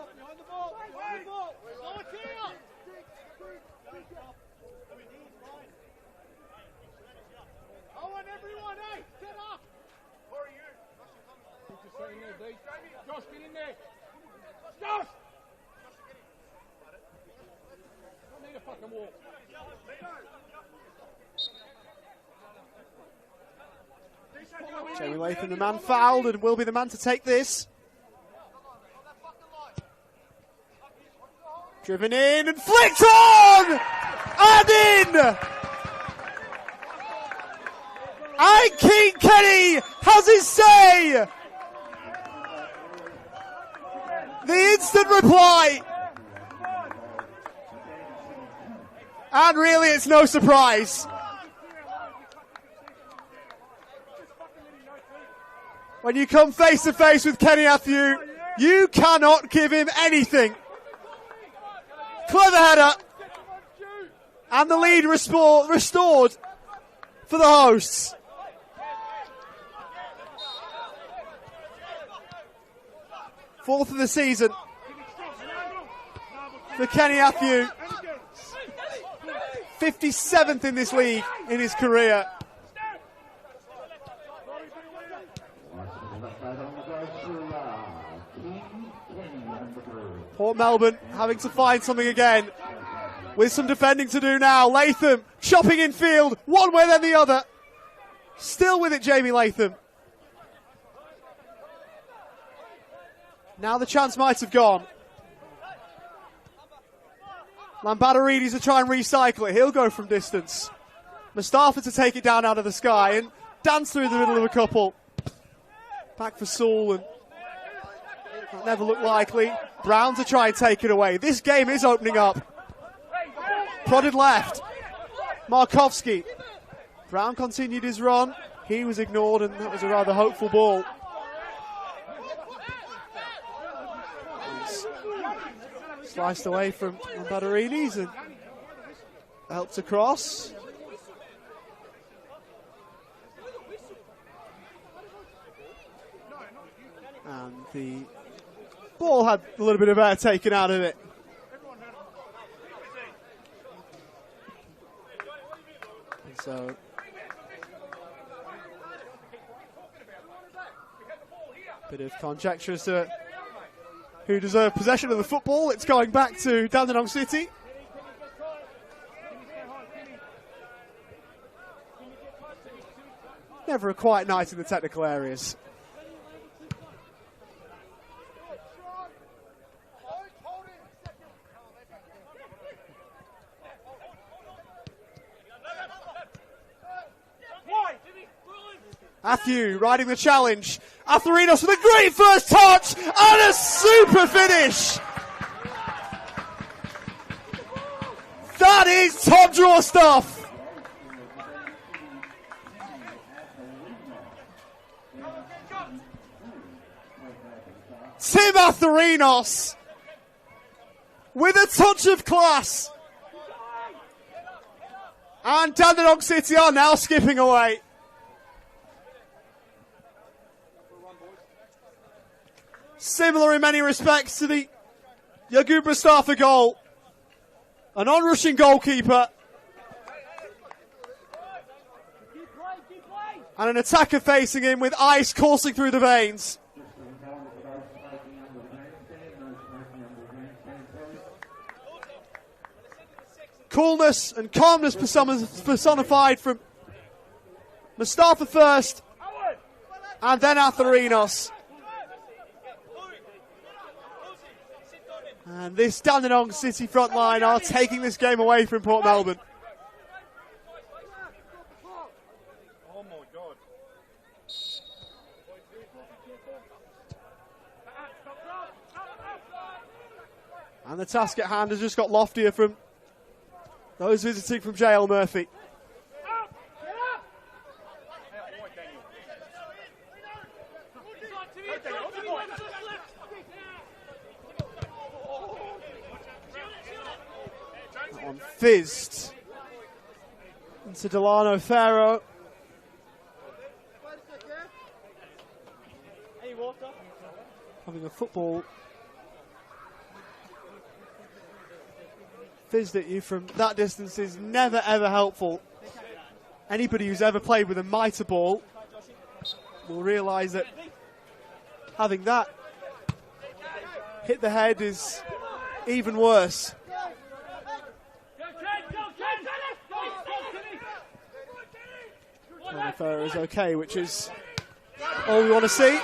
Josh, get in there. Josh! I need a fucking walk. Jamie Latham, the man fouled, and will be the man to take this. Driven in and flicked on! And in! And King Kenny has his say! The instant reply. And really, it's no surprise. When you come face to face with Kenny Athieu, you cannot give him anything. Clever header. And the lead restored for the hosts. Fourth of the season for Kenny Atthew. 57th in this league in his career. Port Melbourne having to find something again with some defending to do now. Latham chopping in field, one way then the other. Still with it, Jamie Latham. Now the chance might have gone. Lambadaridis to try and recycle it. He'll go from distance. Mustafa to take it down out of the sky and dance through the middle of a couple. Back for Sewell, and that never looked likely. Brown to try and take it away. This game is opening up. Prodded left. Markovsky. Brown continued his run. He was ignored, and that was a rather hopeful ball. Sliced away from Lambadaridis and helped across. And the ball had a little bit of air taken out of it. And so bit of conjecture as to who deserved possession of the football. It's going back to Dandenong City. Never a quiet night in the technical areas. Atthew riding the challenge. Atherinos with a great first touch and a super finish. That is top draw stuff. Tim Atherinos with a touch of class. And Dandenong City are now skipping away. Similar in many respects to the Yagub Mustafa goal. An on-rushing goalkeeper. And an attacker facing him with ice coursing through the veins. Coolness and calmness personified from Mustafa first, and then Atherinos. And this Dandenong City front line are taking this game away from Port Melbourne. Oh my God. And the task at hand has just got loftier from those visiting from JL Murphy. Fizzed into Delano Farrow. Having a football fizzed at you from that distance is never ever helpful. Anybody who's ever played with a mitre ball will realise that having that hit the head is even worse. Farrow is okay, which is all we want to see.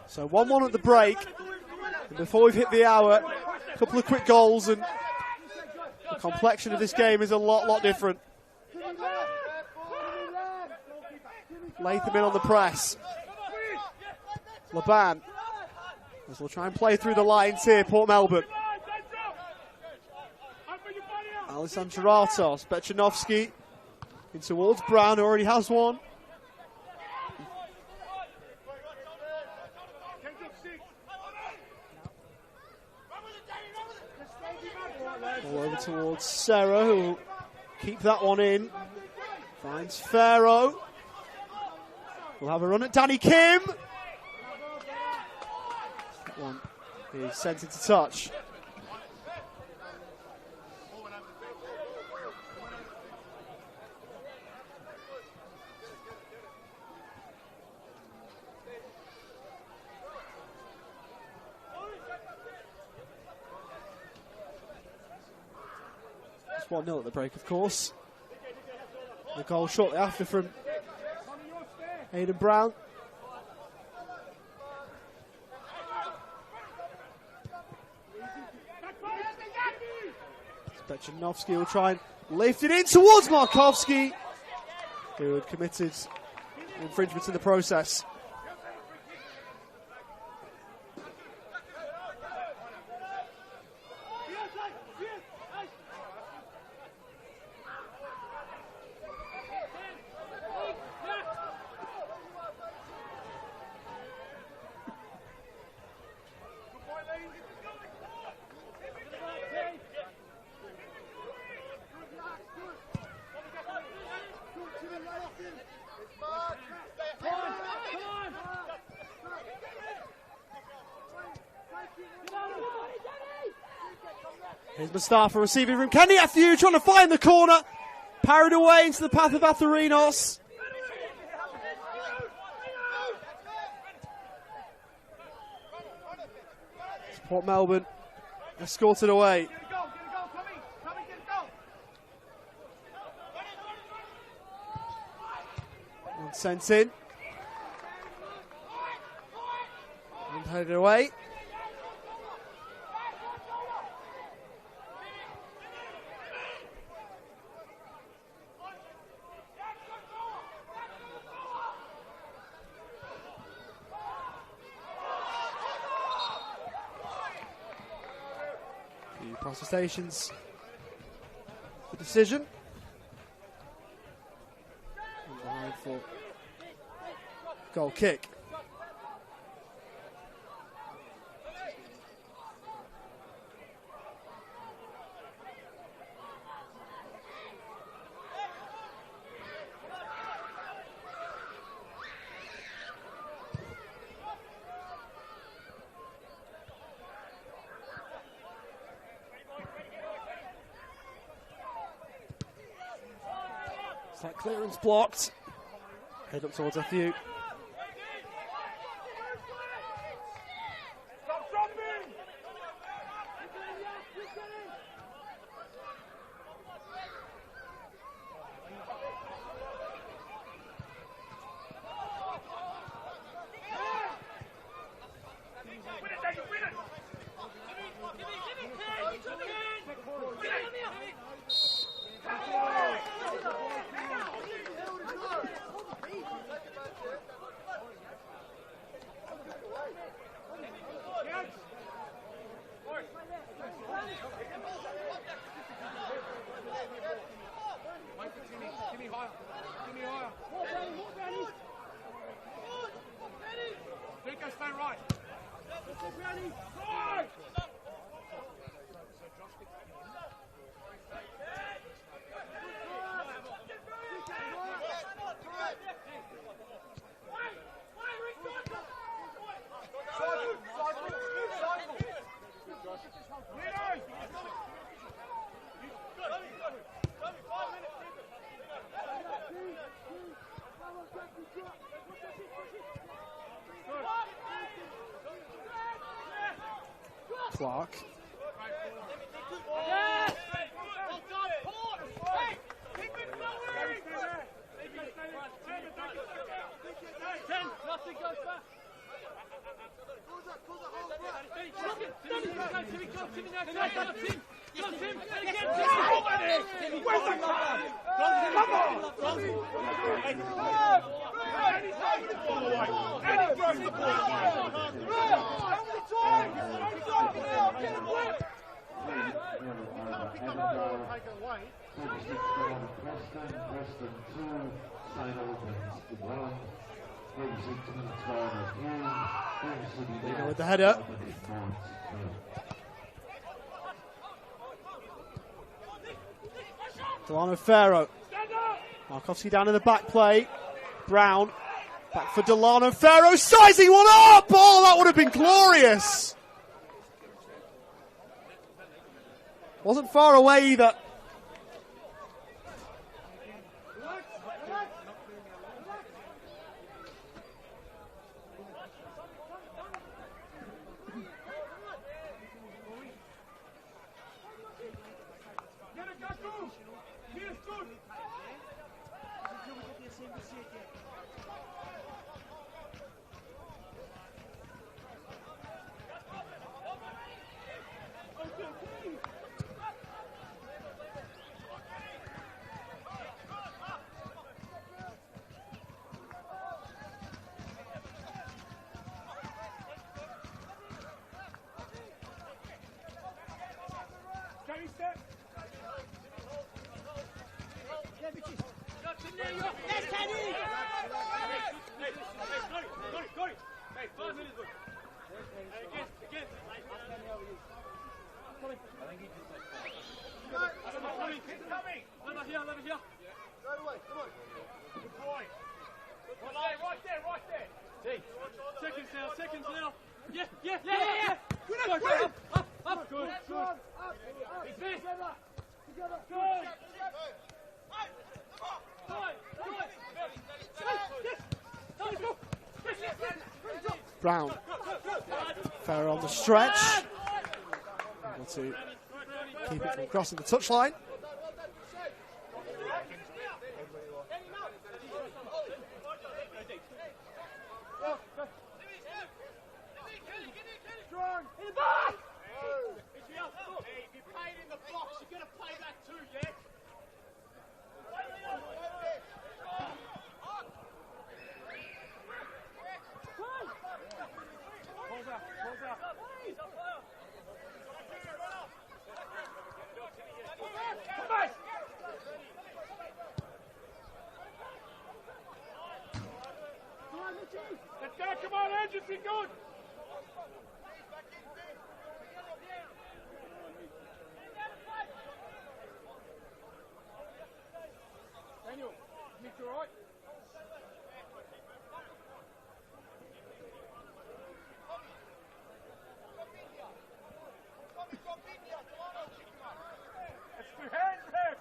So 1-1 at the break. And before we've hit the hour, a couple of quick goals and the complexion of this game is a lot different. Latham in on the press. Laban. As we'll try and play through the lines here, Port Melbourne. Alessandro Ratos, Bechanovsky in towards Brown, who already has one. towards Serra, who will keep that one in. Finds Pharaoh. We'll have a run at Danny Kim. That one is sent into touch. It's 1-0 at the break, of course. The goal shortly after from Aidan Brown. Spetchanovsky will try and lift it in towards Markovsky, who had committed infringement in the process. Here's Mustafa receiving from Kenny Athieu, trying to find the corner. Parried away into the path of Atherinos. Port Melbourne escorted away. And sent in. And headed away. Protestations. The decision. And behind for goal kick. That clearance blocked. Head up towards Athieu. Clark. With the header. Delano Ferro. Markowski down in the back play. Brown. Back for Delano Ferro. Sizing one up! Oh, that would have been glorious. Wasn't far away either. Seconds now. Yeah. Up. Good. Brown. Ferro on the stretch. Able to keep it from crossing the touchline. Let's go, come on, urgency, good! Daniel, Nick, you alright? Let's do hands there!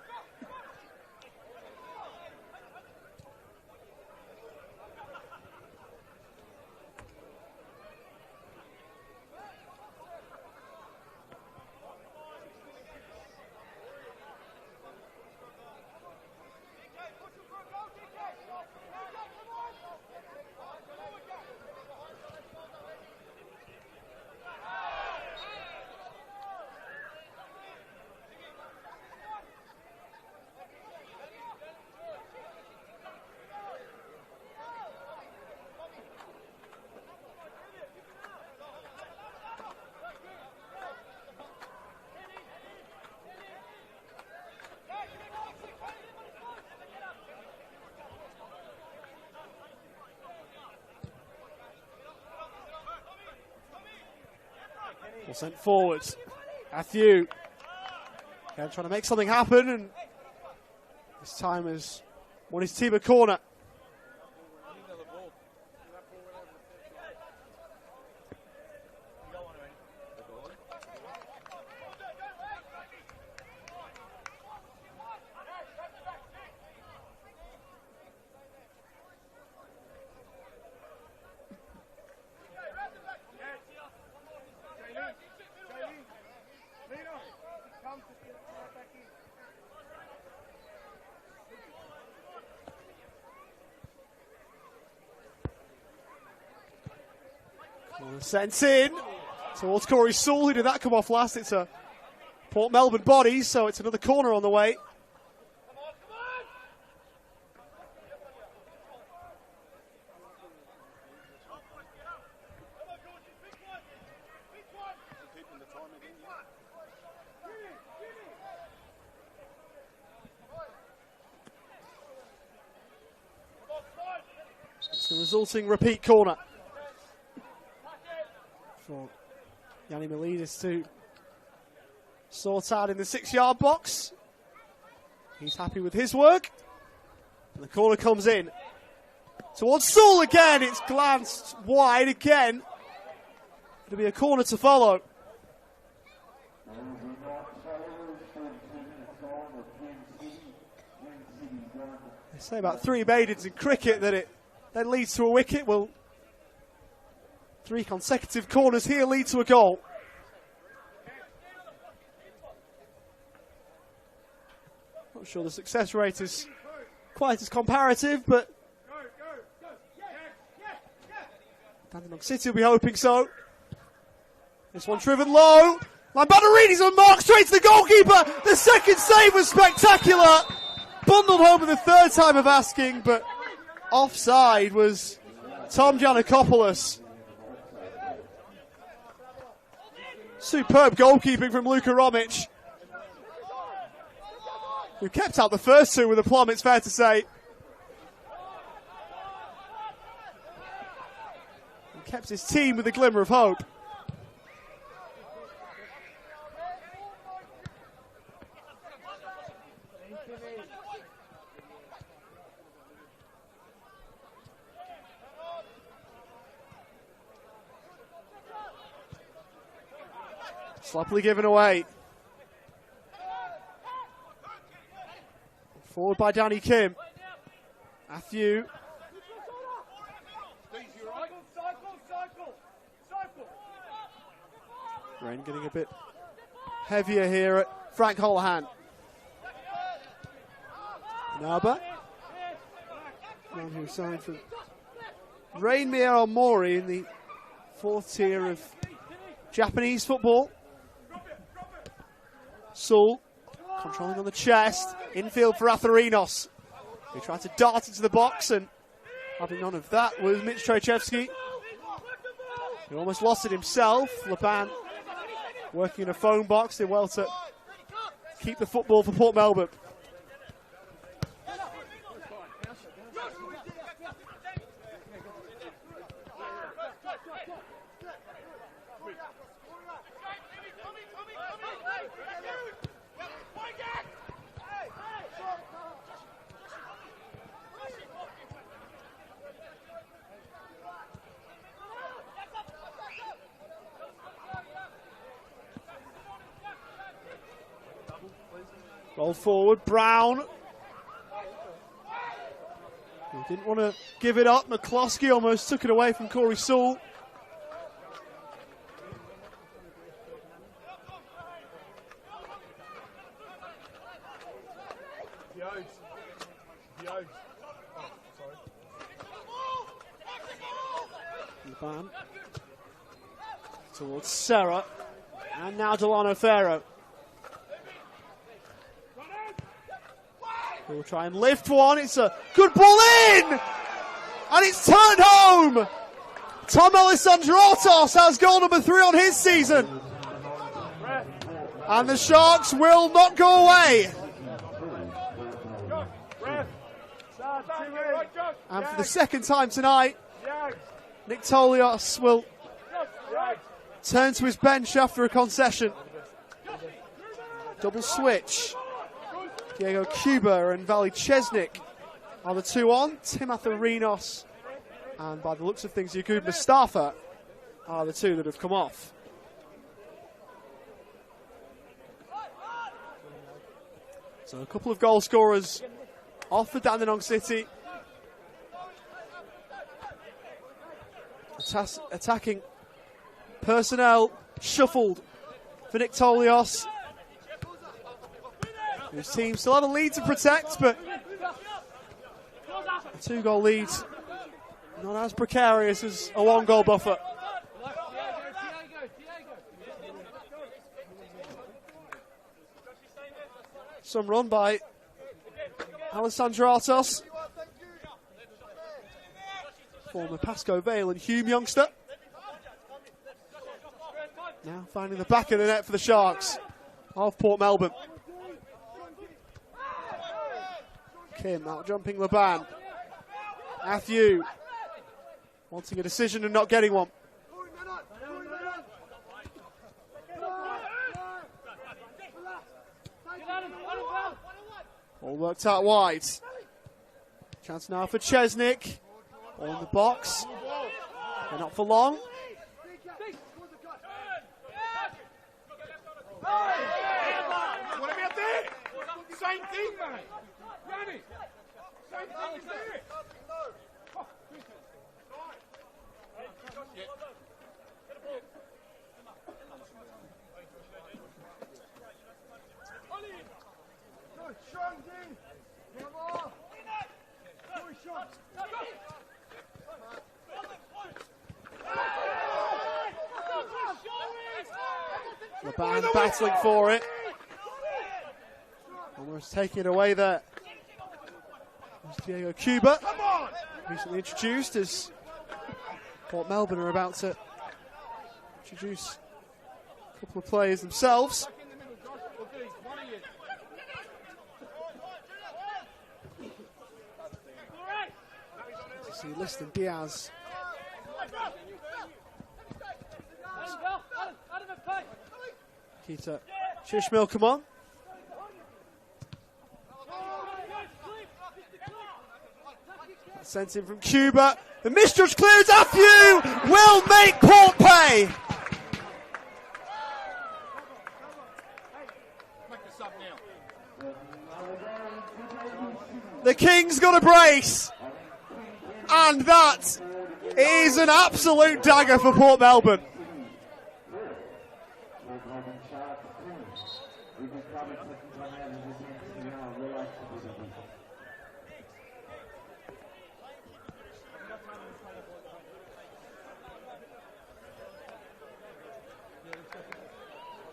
Ball sent forward. Matthew again trying to make something happen, and this time has won his team a corner. Sent in towards Corey Sewell. Who did that come off last? It's a Port Melbourne body, so it's another corner on the way. It's the resulting repeat corner for Yanni Melidis to sort out in the 6-yard box. He's happy with his work. And the corner comes in. Towards Sewell again. It's glanced wide again. It'll be a corner to follow. They say about 3 maidens in cricket that it then leads to a wicket. Well, 3 consecutive corners here lead to a goal. Not sure the success rate is quite as comparative, but Dandenong City will be hoping so. This one driven low. Lambanarini's on mark, straight to the goalkeeper. The second save was spectacular. Bundled home for the 3rd time of asking, but offside was Tom Giannakopoulos. Superb goalkeeping from Luka Romic, who kept out the first 2 with aplomb, it's fair to say. And kept his team with a glimmer of hope. Sloppily given away. Forward by Danny Kim. Matthew. Rain getting a bit heavier here at Frank Holohan. Naba. Man who signed for Rainmere Omori in the 4th tier of Japanese football. Sewell controlling on the chest. Infield for Atharinos. He tried to dart into the box, and having none of that was Mitch Trojevski. He almost lost it himself. Laban working in a phone box. Did well to keep the football for Port Melbourne. Roll forward, Brown. He didn't want to give it up. McCloskey almost took it away from Corey Sewell. Laban towards Serra, and now Delano Ferro. He'll try and lift one. It's a good ball in! And it's turned home! Tom Alessandrotos has goal number 3 on his season. And the Sharks will not go away. And for the 2nd time tonight, Nick Tolios will turn to his bench after a concession. Double switch. Diego Cuba and Vali Chesnik are the 2 on. Tim Atharinos and, by the looks of things, Yaqub Mustafa are the 2 that have come off. So a couple of goal scorers off for Dandenong City. Attacking personnel shuffled for Nick Tolios. His team still have a lead to protect, but a 2-goal lead not as precarious as a 1-goal buffer. Some run by Alessandrotos, former Pascoe Vale and Hume youngster. Now finding the back of the net for the Sharks of Port Melbourne. Kim out jumping Laban. Matthew wanting a decision and not getting one. All worked out wide. Chance now for Chesnick. All in the box. They're not for long. Same thing, mate. Run it. Same thing, do it. The band battling for it. Almost taking it away there. There's Diego Cuba, recently introduced, as Port Melbourne are about to introduce a couple of players themselves. See Liston Diaz. Keita Shishmil, come on. Sent in from Cuba. The misjudge clears Afu will make Port pay. The Kings got a brace. And that is an absolute dagger for Port Melbourne.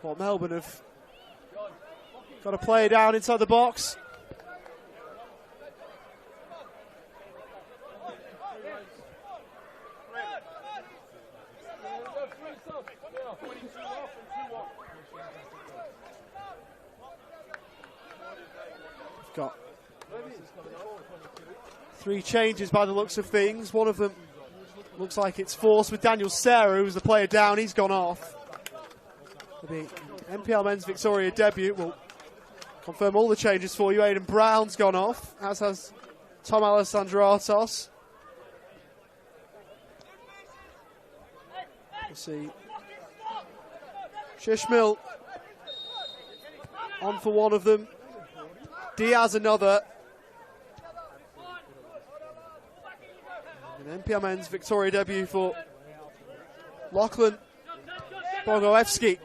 Port Melbourne have got to play down inside the box. Got 3 changes by the looks of things. One of them looks like it's forced with Daniel Serra, who's the player down. He's gone off. The NPL Men's Victoria debut will confirm all the changes for you. Aidan Brown's gone off, as has Tom Alessandratos. We'll see. Shishmil on for one of them. Diaz another. An NPL Men's Victoria debut for Lachlan Bogoevski.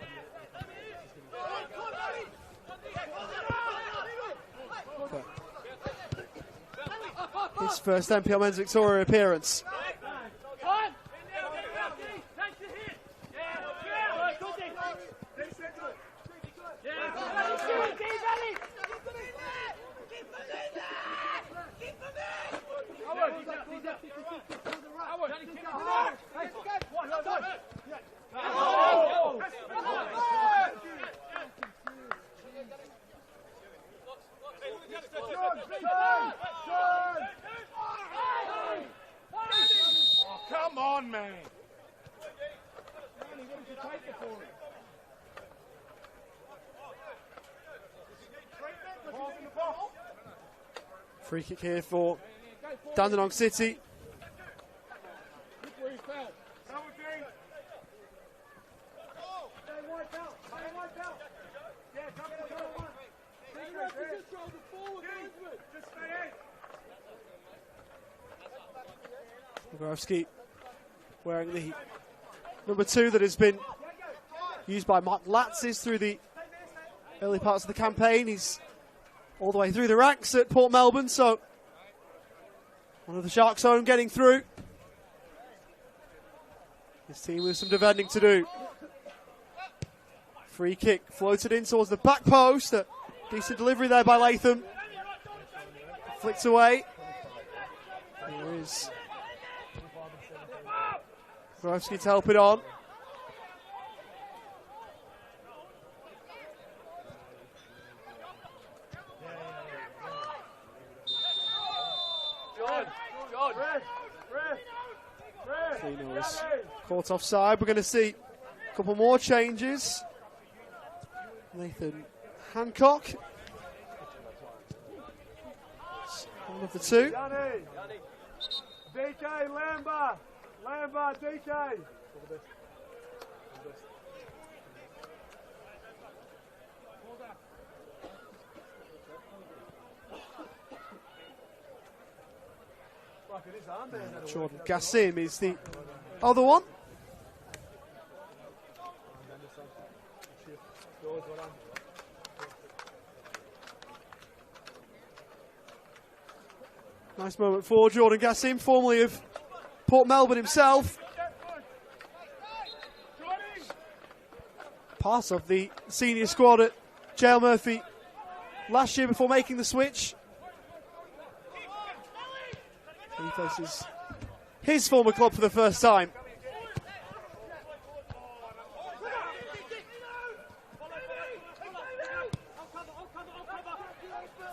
His first NPL Men's Victoria appearance. Come on, man. Free kick here for Dandenong City. Bogoevski wearing the number 2 that has been used by Mark Latzis through the early parts of the campaign. He's all the way through the ranks at Port Melbourne, so one of the Sharks' own getting through. This team with some defending to do. Free kick floated in towards the back post. A decent delivery there by Latham. Flicked away. Here is Bogoevski to help it on. Is caught offside. We're going to see a couple more changes. Nathan Hancock One of the two. Yanni. DK, Lamba. Lamba, DK. Jordan Gassim is the other one. Nice moment for Jordan Gassim, formerly of Port Melbourne himself. Part of the senior squad at JL Murphy last year before making the switch. He faces his former club for the first time.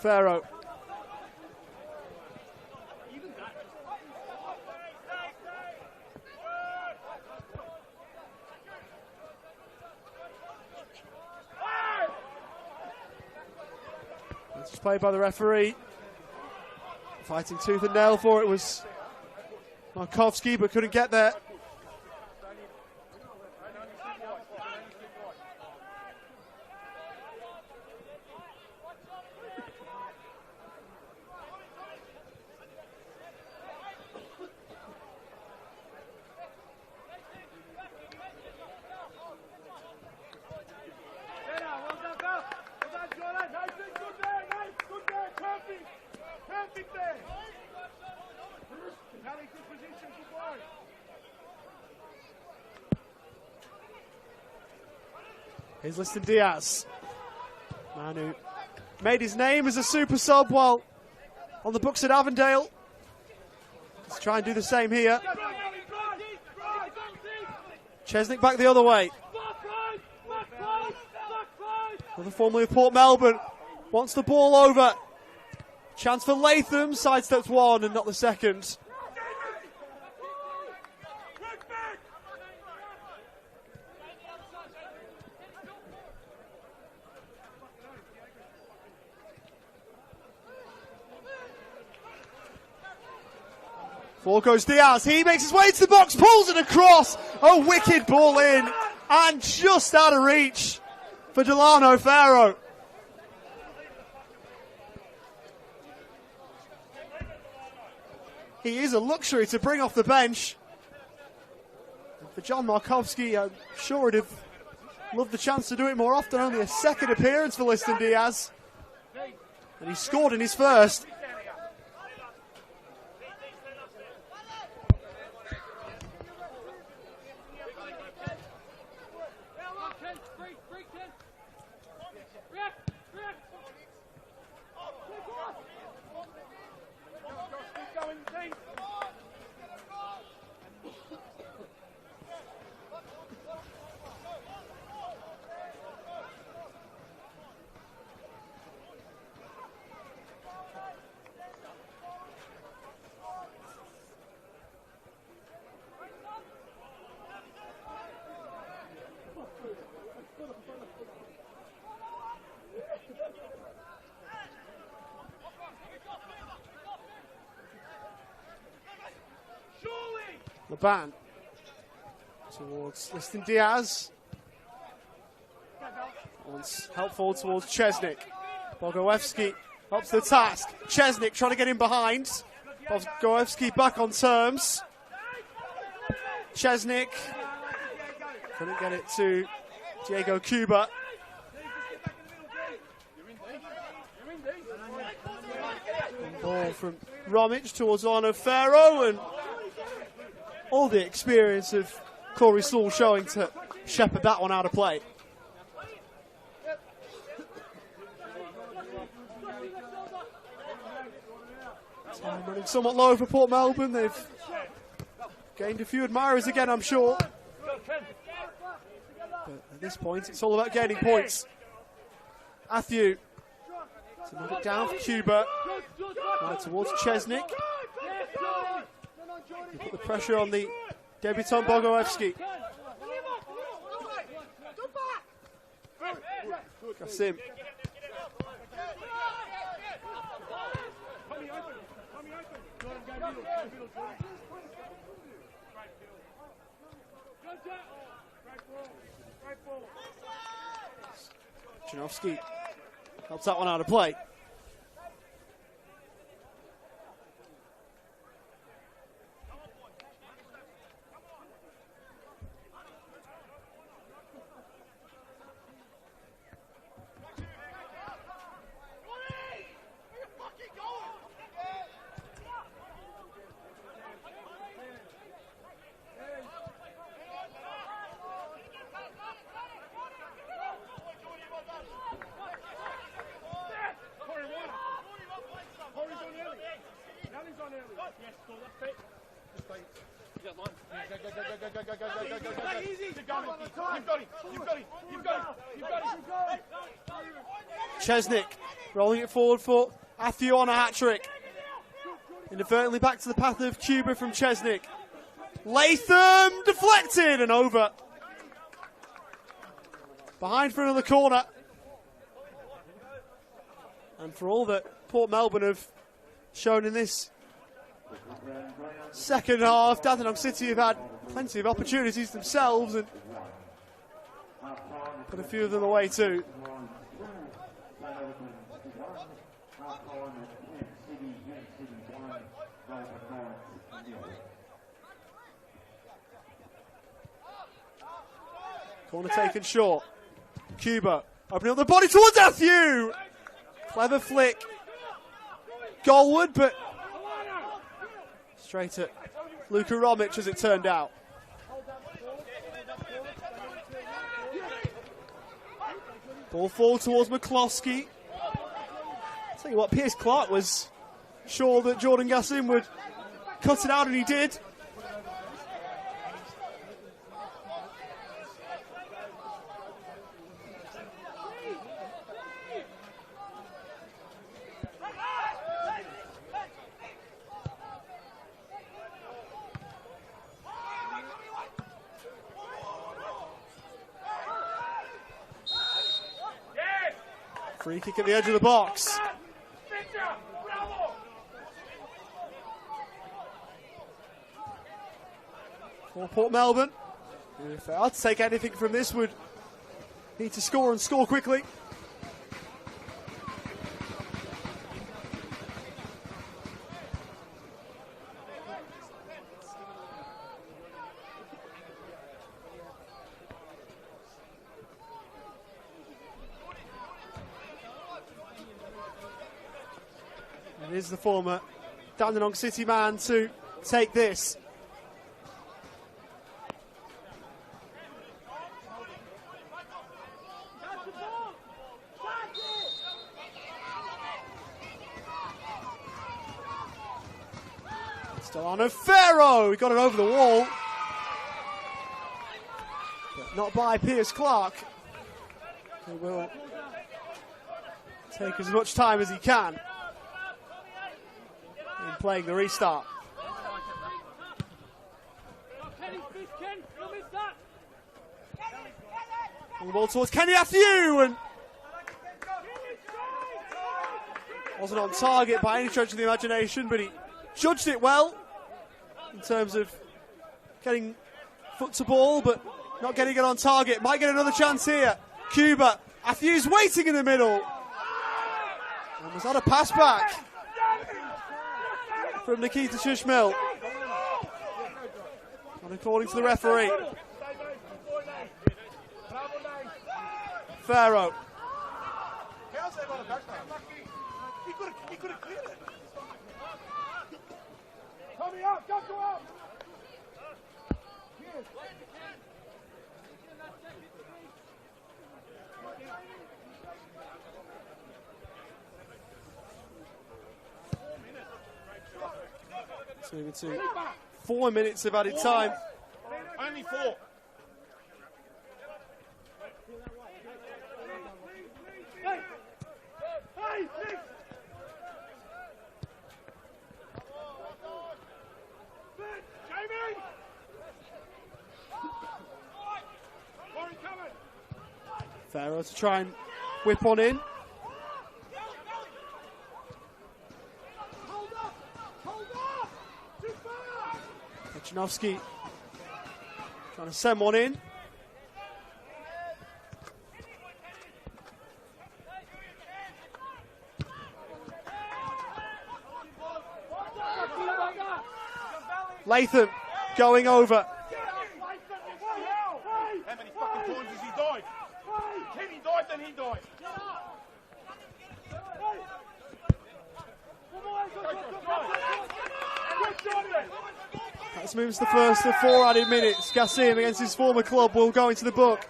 Pharaoh. This was played by the referee. Fighting tooth and nail for it was Markovsky, but couldn't get there. Here's Liston Diaz, man who made his name as a super sub while on the books at Avondale. Let's try and do the same here. Chesnick back the other way. Another formerly of Port Melbourne wants the ball over. Chance for Latham, sidesteps one and not the second. Ball goes Diaz, he makes his way to the box, pulls it across, a wicked ball in, and just out of reach for Delano Pharaoh. He is a luxury to bring off the bench. And for John Markovsky, I'm sure he'd have loved the chance to do it more often, only a second appearance for Liston Diaz. And he scored in his first. Laban towards Liston Diaz. Wants help forward towards Chesnick. Bogoevsky up to the task. Chesnick trying to get in behind. Bogoevsky back on terms. Chesnick couldn't get it to Diego Cuba. Ball from Romich towards Arno Pharaoh, and all the experience of Corey Sewell showing to shepherd that one out of play. Time running somewhat low for Port Melbourne. They've gained a few admirers again, I'm sure. But at this point, it's all about gaining points. Athew to knock it down for Cuba. Right towards Chesnick. He put the pressure on the debutant Bogoevsky. Gassim. Janowski helps that one out of play. Chesnick rolling it forward for Athieu on a hat-trick. Inadvertently back to the path of Cuba from Chesnick. Latham deflected and over. Behind for another corner. And for all that Port Melbourne have shown in this second half, Dandenong City have had plenty of opportunities themselves and put a few of them away too. Corner taken short. Cuba opening up the body towards Athieu. Clever flick. Goalward, but straight at Luka Romic as it turned out. Ball forward towards McCloskey. Tell you what, Piers Clark was sure that Jordan Gassim would cut it out, and he did. Free kick at the edge of the box. For Port Melbourne, if they are to take anything from this, would need to score and score quickly. It is the former Dandenong City man to take this. Still on a Farrow. He got it over the wall. But not by Piers Clark. He will take as much time as he can in playing the restart. And the ball towards Kenny Athieu, and wasn't on target by any stretch of the imagination, but he judged it well in terms of getting foot to ball, but not getting it on target. Might get another chance here. Cuba, Athieu's waiting in the middle. And was that a pass back from Nikita Shushmil? And according to the referee. Farrow. He could have cleared it. Tommy up, go up. So 4 minutes of added time. Only 4. Farrow to try and whip on in. Janowski trying to send one in. Latham going over. How many fucking times has he died? Kenny died, then he died. That's moves the first of 4 added minutes. Gassim against his former club will go into the book.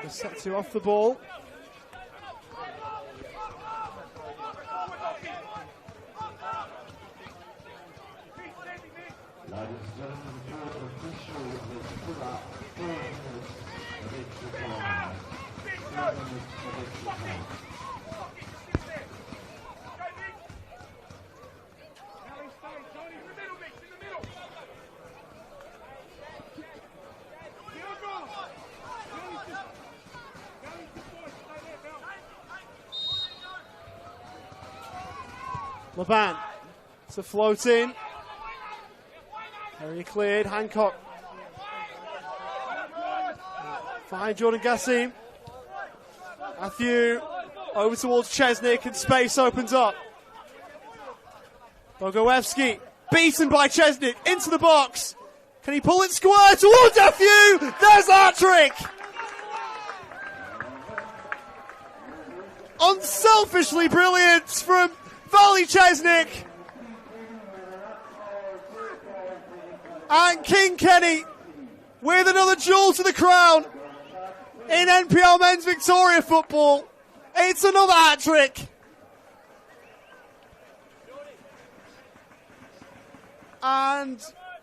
Set to off the ball. Laban to float in. Area cleared. Hancock. Find Jordan Gassim. Matthew over towards Chesnick and space opens up. Bogojewski beaten by Chesnick into the box. Can he pull it square towards Matthew? There's that trick. Unselfishly brilliant from Valley Chesnick. And King Kenny with another jewel to the crown in NPL Men's Victoria football. It's another hat trick. And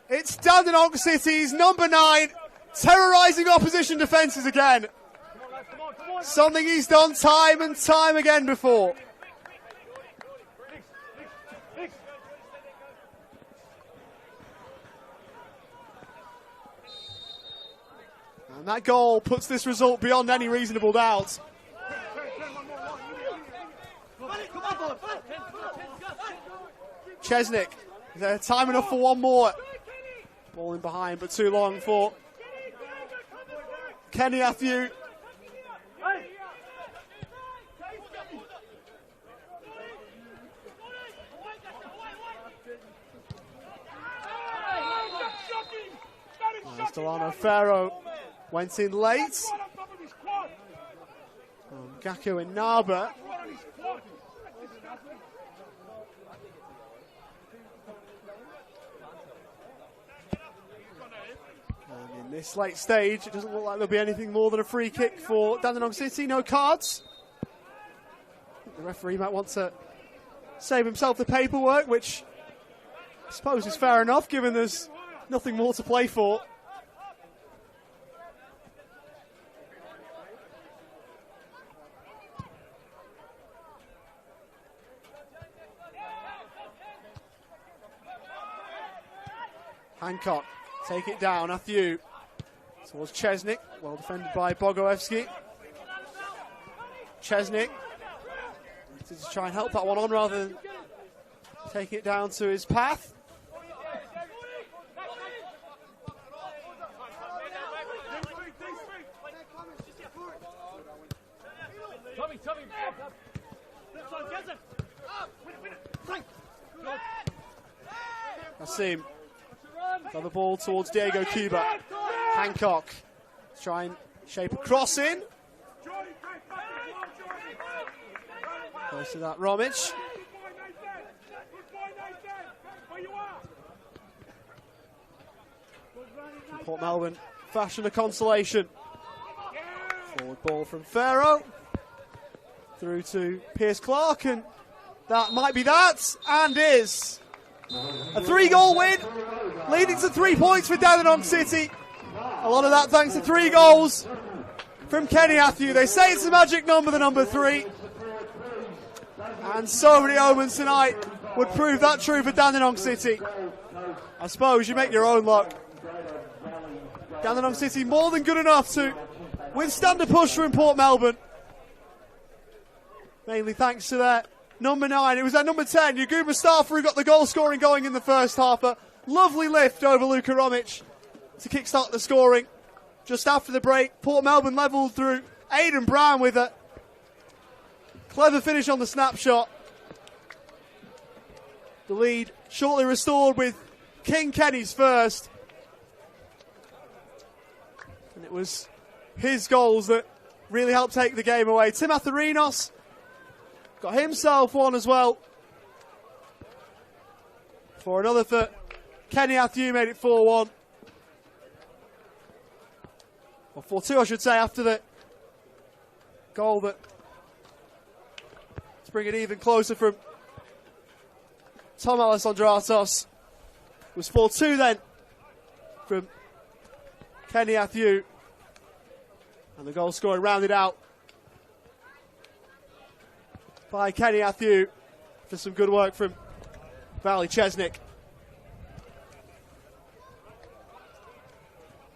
it's Dandenong City's number 9 terrorising opposition defences again. Something he's done time and time again before. And that goal puts this result beyond any reasonable doubt. Chesnick, is there time enough for one more? Ball in behind, but too long for Kenny Matthew. Delano Farrow went in late. Gaku and Naba. And in this late stage, it doesn't look like there'll be anything more than a free kick for Dandenong City. No cards. The referee might want to save himself the paperwork, which I suppose is fair enough, given there's nothing more to play for. Hancock, take it down, Matthew towards Chesnick, well defended by Bogojewski. Chesnick to try and help that one on rather than taking it down to his path. Gassim. Another ball towards Diego Cuba. Hancock. Try and shape a cross in. Close to that, Romich. Port Melbourne fashion a consolation. Forward ball from Farrow. Through to Pierce Clark, and that might be that, and is. A 3-goal win, leading to 3 points for Dandenong City. A lot of that thanks to 3 goals from Kenny Matthew. They say it's the magic number, the number 3. And so many omens tonight would prove that true for Dandenong City. I suppose you make your own luck. Dandenong City more than good enough to withstand a push from Port Melbourne. Mainly thanks to their number 9. It was their number 10, Yagoub Mustafa, who got the goal scoring going in the first half. A lovely lift over Luka Romic to kickstart the scoring. Just after the break, Port Melbourne levelled through Aidan Brown with a clever finish on the snapshot. The lead shortly restored with King Kenny's first. And it was his goals that really helped take the game away. Tim Atherinos got himself one as well. For another for Kenny Athieu, made it 4-1. Or 4-2, I should say, after the goal that to bring it even closer from Tom Alessandratos. It was 4-2 then from Kenny Athieu. And the goal scoring rounded out by Kenny Athieu for some good work from Valley Chesnick.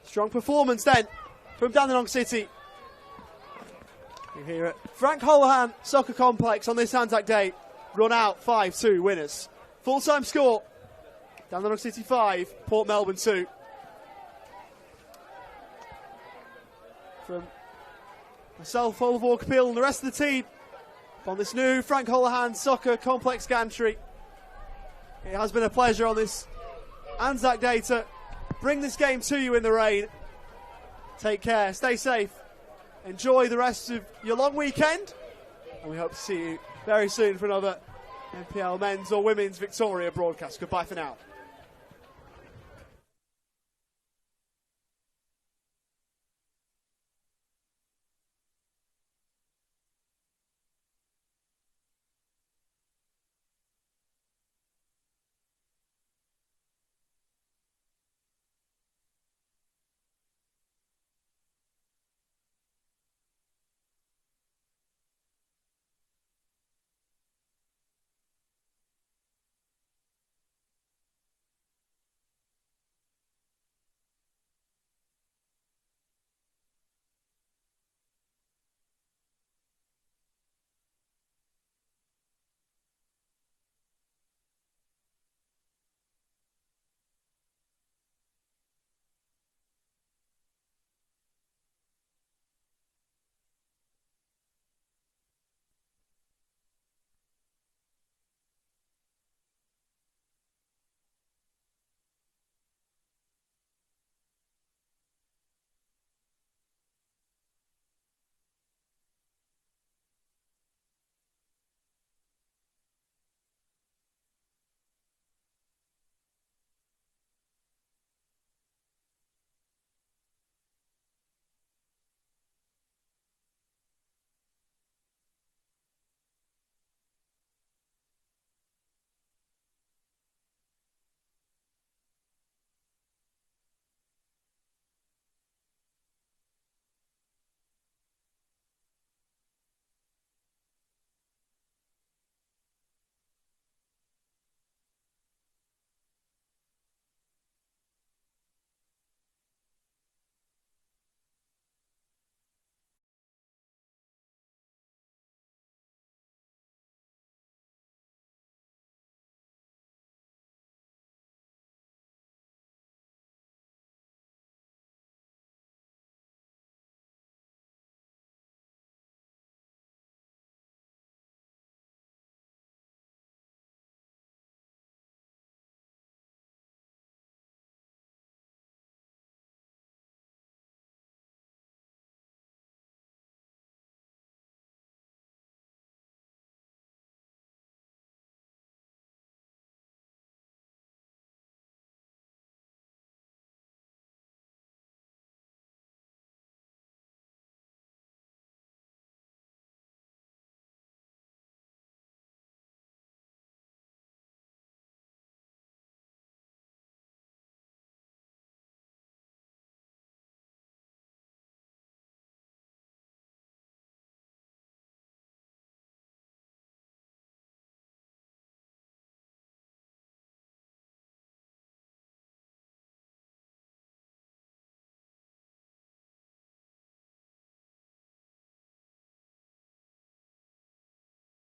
Strong performance then from Dandenong City. You hear it. Frank Holohan Soccer Complex on this Anzac Day. Run out 5-2 winners. Full-time score. Dandenong City 5, Port Melbourne 2. From myself, Oliver Walker-Peel, and the rest of the team on this new Frank Holohan Soccer Complex gantry. It has been a pleasure on this Anzac Day to bring this game to you in the rain. Take care, stay safe, enjoy the rest of your long weekend, and we hope to see you very soon for another NPL men's or women's Victoria broadcast. Goodbye for now.